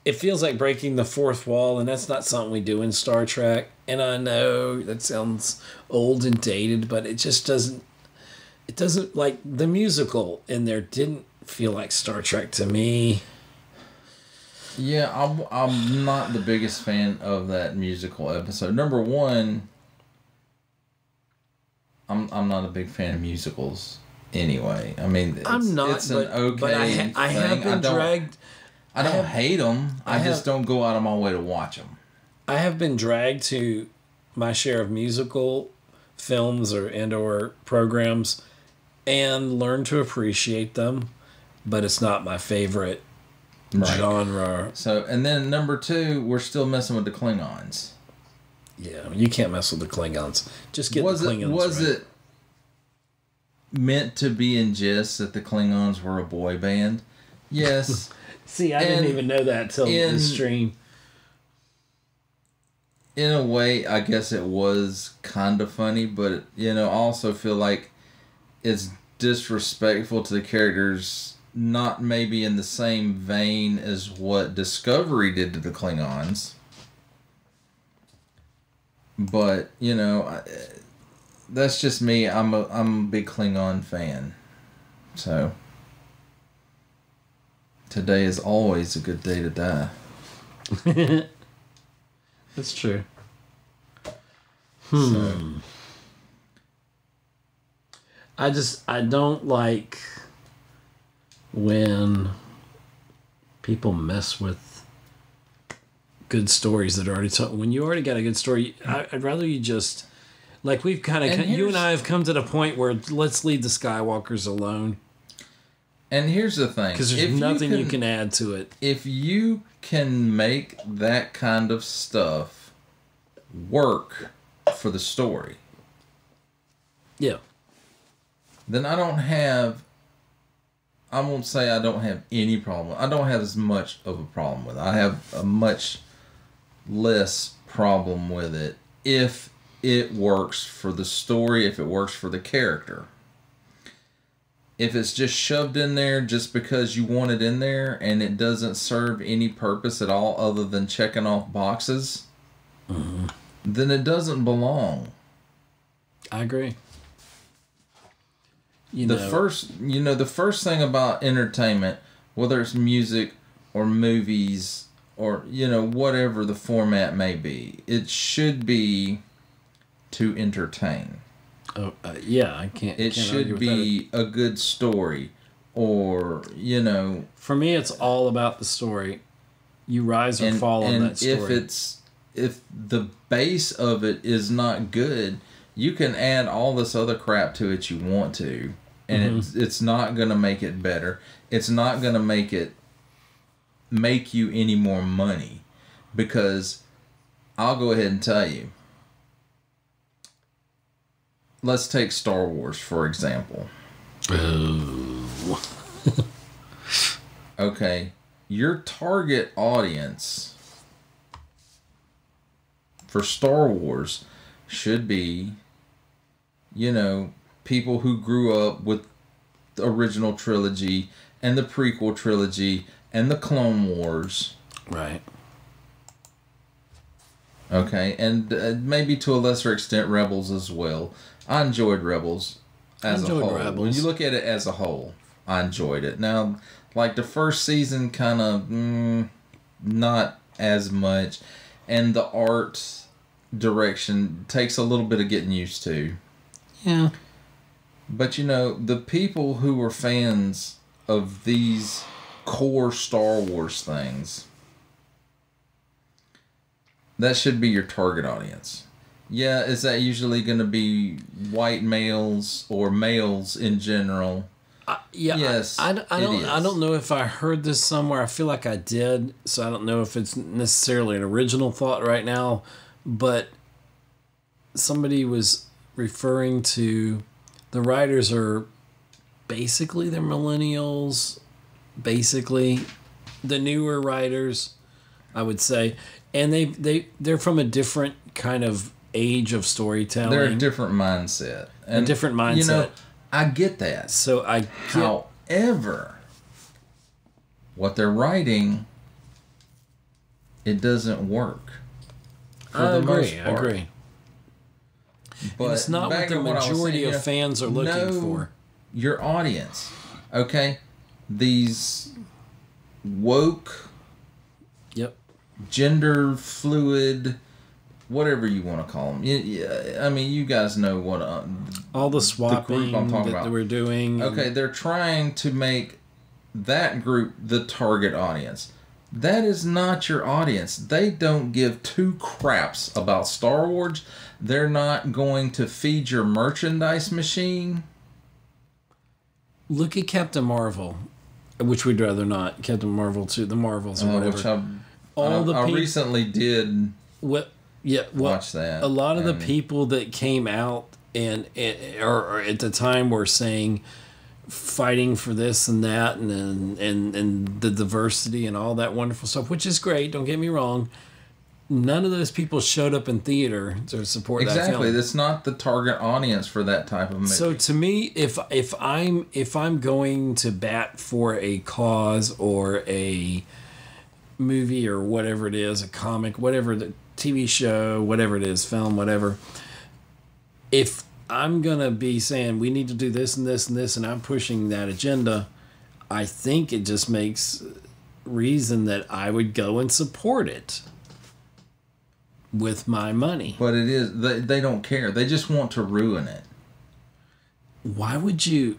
It feels like breaking the fourth wall, and that's not something we do in Star Trek. And I know that sounds old and dated, but it just doesn't. It doesn't, like the musical in there didn't feel like Star Trek to me. Yeah, I'm not the biggest fan of that musical episode. Number one, I'm not a big fan of musicals anyway. I mean, it's an okay but I have been dragged. I don't hate them. I just don't go out of my way to watch them. I have been dragged to my share of musical films or programs and learned to appreciate them, but it's not my favorite genre. So, and then number two, we're still messing with the Klingons. Yeah, you can't mess with the Klingons. Just get the Klingons Was it meant to be in jest that the Klingons were a boy band? Yes. See, I didn't even know that till this stream. In a way, I guess it was kind of funny, but I also feel like it's disrespectful to the characters, not maybe in the same vein as what Discovery did to the Klingons. But, that's just me. I'm a big Klingon fan. So today is always a good day to die. That's true. So. I don't like when people mess with good stories that are already told. When you already got a good story, I'd rather you just, like, we've kind of, you and I have come to the point where let's leave the Skywalkers alone. And here's the thing. Because there's nothing you can add to it. If you can make that kind of stuff work for the story. Yeah. Then I won't say I don't have any problem. I don't have as much of a problem with it. I have a much less problem with it if it works for the story, if it works for the character. If it's just shoved in there just because you want it in there and it doesn't serve any purpose at all other than checking off boxes, then it doesn't belong. I agree. The first thing about entertainment, whether it's music or movies or, whatever the format may be, it should be to entertain. Oh, yeah, I can't. It should be a good story, or For me, it's all about the story. You rise or fall on that story. If the base of it is not good, you can add all this other crap to it you want to, and it's not going to make it better. It's not going to make you any more money, because I'll go ahead and tell you. Let's take Star Wars, for example. Oh. Okay, your target audience for Star Wars should be, people who grew up with the original trilogy and the prequel trilogy and the Clone Wars. Right. Okay, and maybe to a lesser extent Rebels as well. I enjoyed Rebels as a whole. Rebels. When you look at it as a whole, I enjoyed it. Now, like the first season, kind of not as much, and the art direction takes a little bit of getting used to. Yeah. But the people who are fans of these core Star Wars things, that should be your target audience. Yeah, is that usually going to be white males or males in general? Yeah, yes, I don't know if I heard this somewhere. I feel like I did, so I don't know if it's necessarily an original thought right now, but somebody was referring to the writers are basically they're millennials, basically the newer writers, I would say, and they're from a different kind of age of storytelling. They're a different mindset. And a different mindset. I get that. So However, what they're writing, it doesn't work. I agree. But and it's not what the majority of fans are looking for. Your audience, okay? These woke, gender fluid, whatever you want to call them. I mean, you guys know what all the swapping that we're doing. Okay, they're trying to make that group the target audience. That is not your audience. They don't give two craps about Star Wars. They're not going to feed your merchandise machine. Look at Captain Marvel, which we'd rather not. Captain Marvel 2, the Marvels or whatever. Which I recently did watch that. A lot of the people that came out or at the time were saying, fighting for this and that and the diversity and all that wonderful stuff, which is great, don't get me wrong. None of those people showed up in theater to support that film. Exactly, that's not the target audience for that type of movie. So to me, if I'm going to bat for a cause or a movie or whatever it is, a comic, whatever, the TV show, whatever it is, film, whatever, if I'm going to be saying we need to do this and this and this and I'm pushing that agenda, I think it just makes reason that I would go and support it with my money. But it is, they don't care. They just want to ruin it. Why would you?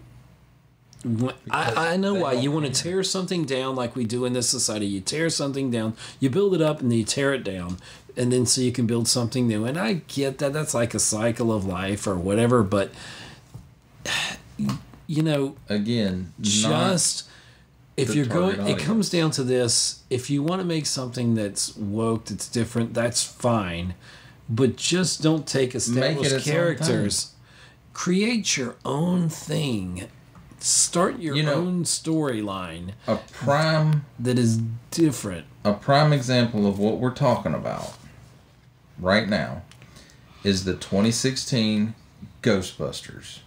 I know why. You want to tear something down like we do in this society. You tear something down, you build it up, and then you tear it down. And then so you can build something new. And I get that. That's like a cycle of life or whatever. But, again, just if you're going, audience. It comes down to this. If you want to make something that's woke, that's different, that's fine. But just don't take established characters. Create your own thing. Start your own storyline. A prime that is different. A prime example of what we're talking about right now is the 2016 Ghostbusters.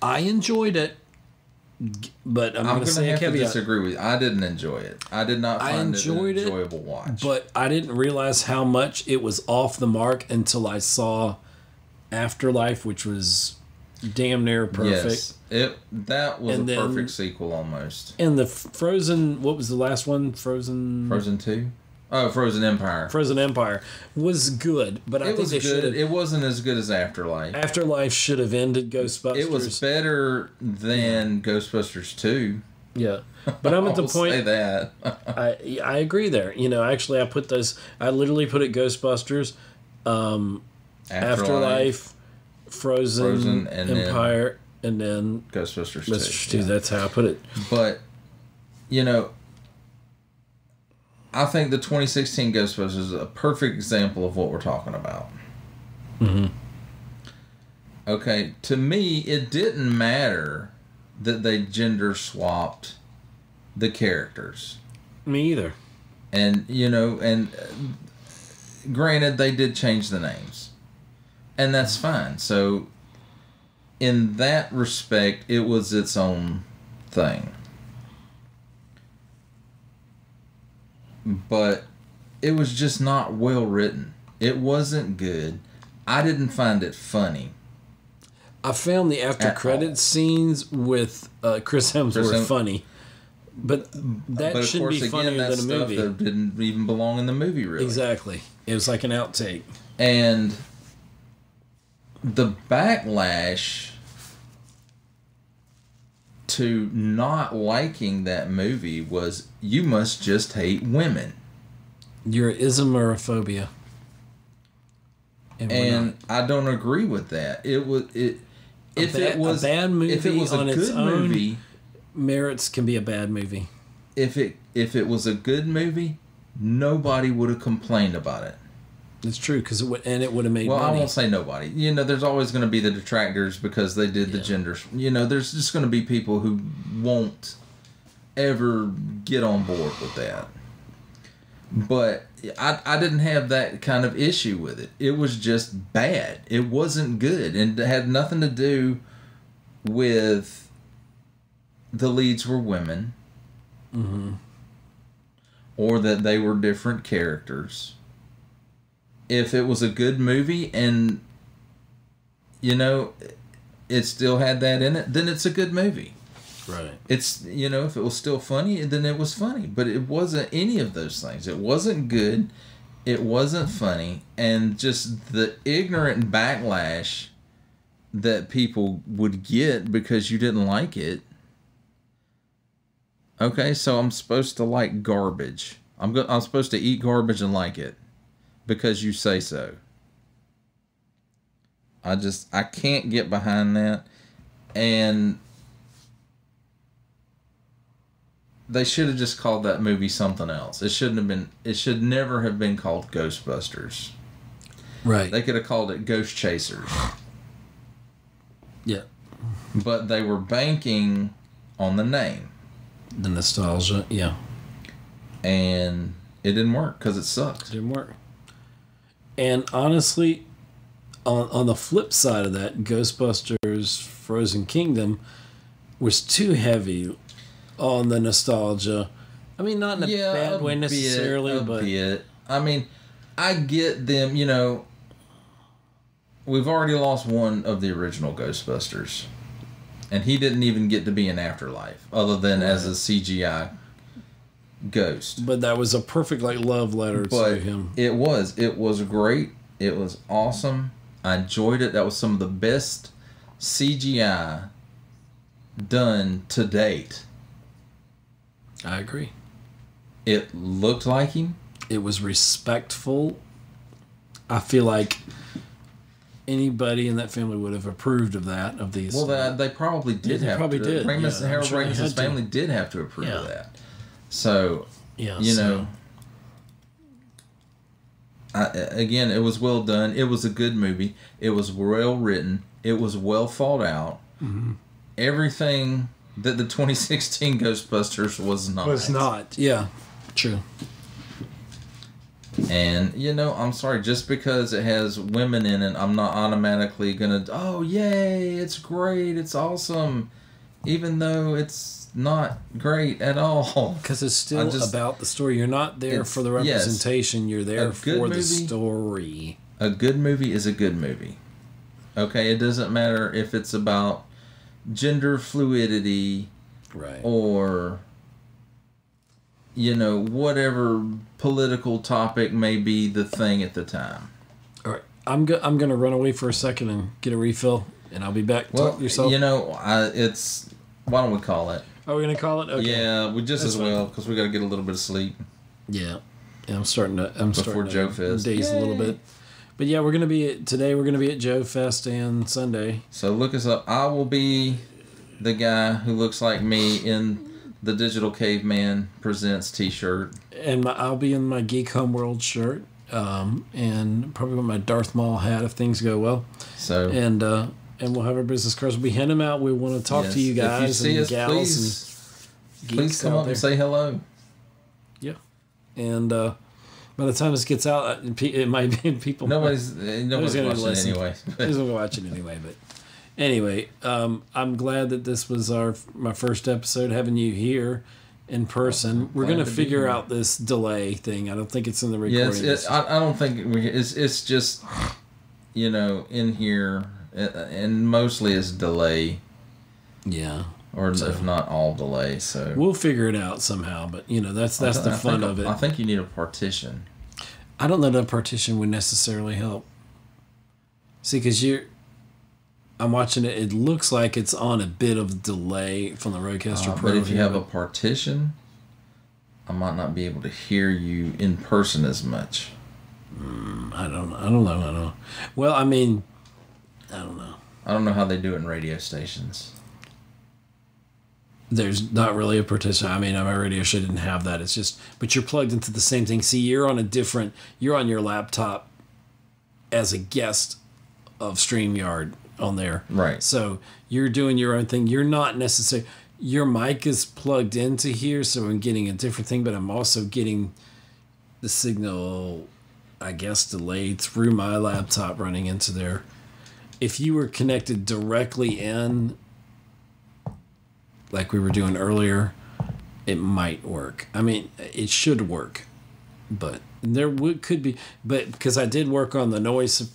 I enjoyed it, but I'm going to say a caveat. To disagree with you. I didn't enjoy it. I did not find it an enjoyable watch. But I didn't realize how much it was off the mark until I saw Afterlife, which was damn near perfect. Yes, that was perfect sequel almost. And the Frozen, what was the last one? Frozen 2? Oh, Frozen Empire. Frozen Empire was good, but I think they should have. It wasn't as good as Afterlife. Afterlife should have ended Ghostbusters. It was better than Ghostbusters 2. Yeah, but I'm at the point. Say that. I agree there. Actually, I literally put it Ghostbusters, Afterlife, Frozen Empire, and then Ghostbusters 2. Yeah. That's how I put it. But, I think the 2016 Ghostbusters is a perfect example of what we're talking about. Mm-hmm. Okay, to me, it didn't matter that they gender swapped the characters. Me either. And, granted, they did change the names, and that's fine. So, in that respect, it was its own thing. But it was just not well written. It wasn't good. I didn't find it funny. I found the after credits scenes with Chris Hemsworth funny, but that should be funnier than a movie. That didn't even belong in the movie, really. Exactly. It was like an outtake. And the backlash to not liking that movie was, you must just hate women. You're ism or a phobia. And I don't agree with that. It was if it was a bad movie, if it was a good movie, merits can be a bad movie. If it was a good movie, nobody would have complained about it. It's true, because it would have made money. Well, I won't say nobody. You know, there's always going to be the detractors because they did the genders. You know, there's just going to be people who won't ever get on board with that. But I didn't have that kind of issue with it. It was just bad. It wasn't good. And it had nothing to do with the leads were women. Mm-hmm. Or that they were different characters. If it was a good movie and, you know, it still had that in it, then it's a good movie. Right. It's, you know, if it was still funny, then it was funny. But it wasn't any of those things. It wasn't good. It wasn't funny. And just the ignorant backlash that people would get because you didn't like it. Okay, so I'm supposed to like garbage. I'm supposed to eat garbage and like it because you say so. I can't get behind that. And they should have just called that movie something else. It should never have been called Ghostbusters. Right. They could have called it Ghost Chasers. Yeah. But they were banking on the name. The nostalgia, yeah. And it didn't work because it sucked. It didn't work. And honestly, on the flip side of that, Ghostbusters Frozen Kingdom was too heavy on the nostalgia. I mean, not in a bad way necessarily, but... bit. I mean, I get them, you know... We've already lost one of the original Ghostbusters. And he didn't even get to be in Afterlife, other than as a CGI ghost. But that was a perfect love letter to him. It was great. It was awesome. I enjoyed it. That was some of the best CGI done to date. I agree. It looked like him. It was respectful. I feel like anybody in that family would have approved of that, of these. Well, they probably did have to. Did. Ramis and Harold Ramis' family did have to approve of that. So, you know, again, it was well done. It was a good movie. It was well written. It was well thought out. Mm-hmm. Everything that the 2016 Ghostbusters was not. Was not. Yeah, true. And, you know, I'm sorry, just because it has women in it, I'm not automatically going to, oh, yay, it's great, it's awesome, even though it's not great at all. Because it's still about the story. You're not there for the representation, you're there for the story. A good movie is a good movie. Okay, it doesn't matter if it's about gender fluidity, right, or... you know, whatever political topic may be the thing at the time. All right. I'm going to run away for a second and get a refill, and I'll be back. Well, talk to yourself. You know, why don't we call it? Are we going to call it? Okay. Yeah, we just as well, because we got to get a little bit of sleep. Yeah. I'm starting to JoeFest. Daze a little bit. But yeah, we're going to be at JoeFest and Sunday. So look us up. I will be the guy who looks like me in the Digital Caveman Presents t-shirt. And I'll be in my Geek Homeworld shirt. And probably with my Darth Maul hat if things go well. So and we'll have our business cards. We'll be handing them out. We want to talk to you guys and gals. Please come up and say hello. Yeah. And By the time this gets out, it might be people. Nobody's watching it anyway. Nobody's gonna watch it anyway. But anyway, I'm glad that this was my first episode having you here in person. We're gonna figure out this delay thing. I don't think it's in the recording. Yes, I don't think it's just in here, and mostly it's delay. Yeah. Or if not all delay, so we'll figure it out somehow. But that's the fun of it. I think you need a partition. I don't know that a partition would necessarily help. See, because I'm watching it. It looks like it's on a bit of delay from the Rodecaster Pro. But if you have a partition, I might not be able to hear you in person as much. I don't know. Well, I mean, I don't know. I don't know how they do it in radio stations. There's not really a partition. I mean, my radio show didn't have that. It's just, but you're plugged into the same thing. See, you're on your laptop as a guest of StreamYard on there. Right. So you're doing your own thing. You're not necessarily, your mic is plugged into here, so I'm getting a different thing, but I'm also getting the signal, I guess, delayed through my laptop running into there. If you were connected directly in, like we were doing earlier, it might work. I mean, it should work, but could be. But because I did work on the noise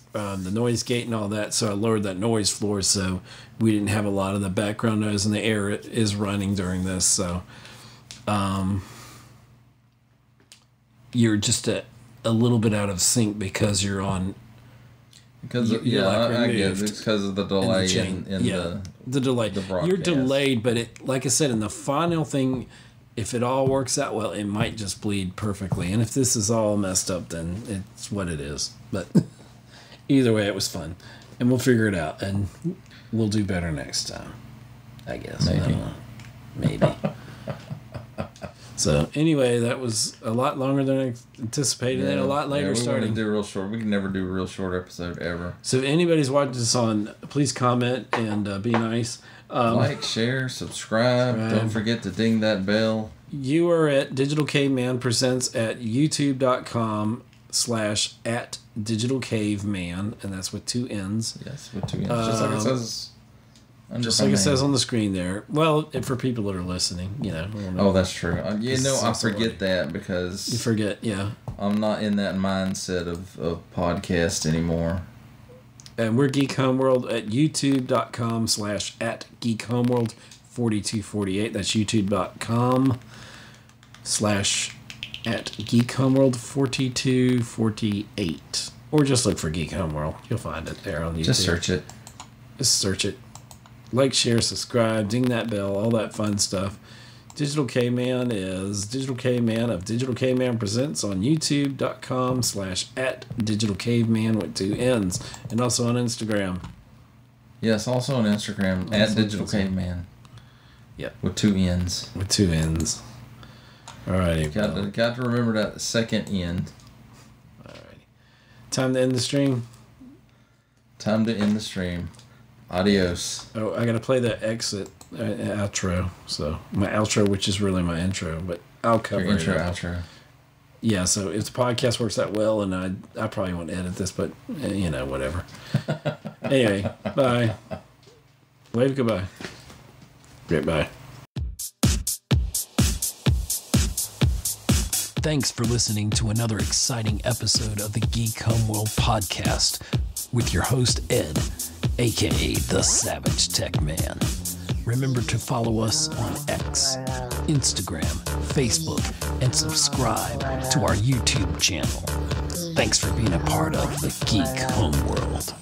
gate and all that, so I lowered that noise floor, so we didn't have a lot of the background noise, and the air is running during this. So, you're just a little bit out of sync because you're on. Because I guess it's because of the delay the delay. You're delayed, but like I said, in the final thing, if it all works out well, it might just bleed perfectly. And if this is all messed up, then it's what it is. But either way, it was fun, and we'll figure it out, and we'll do better next time. I guess. Maybe. I don't know. Maybe. So anyway, that was a lot longer than I anticipated, and a lot later starting. We can never do a real short episode ever. So if anybody's watching this on, please comment and be nice. Like, share, subscribe. Don't forget to ding that bell. You are at Digital Caveman Presents at youtube.com/@DigitalCavemann, and that's with 2 N's. Yes, with 2 N's. Just like it says. Just like it says on the screen there. Well, and for people that are listening, Oh, that's true. I forget that because... You forget, yeah. I'm not in that mindset of podcast anymore. And we're Geek Homeworld at youtube.com/@GeekHomeworld4248. That's youtube.com/@GeekHomeworld4248. Or just look for Geek Homeworld. You'll find it there on YouTube. Just search it. Like, share, subscribe, ding that bell, all that fun stuff. Digital Caveman is Digital Caveman of Digital Caveman Presents on youtube.com/@DigitalCavemann with 2 N's. And also on Instagram. Yes, also on Instagram at Digital Caveman. Yep. With 2 N's. With 2 N's. Alrighty. Got to remember that second N. Alrighty. Time to end the stream. Adios. Oh, I gotta play the exit outro. So my outro, which is really my intro, but I'll cover your intro, it. Outro. Yeah. So if the podcast works that well, and I probably won't edit this, but whatever. Anyway, bye. Wave goodbye. Goodbye. Thanks for listening to another exciting episode of the Geek Homeworld podcast with your host Ed, aka the Savage Tech Man. Remember to follow us on X, Instagram, Facebook, and subscribe to our YouTube channel. Thanks for being a part of the Geek Homeworld.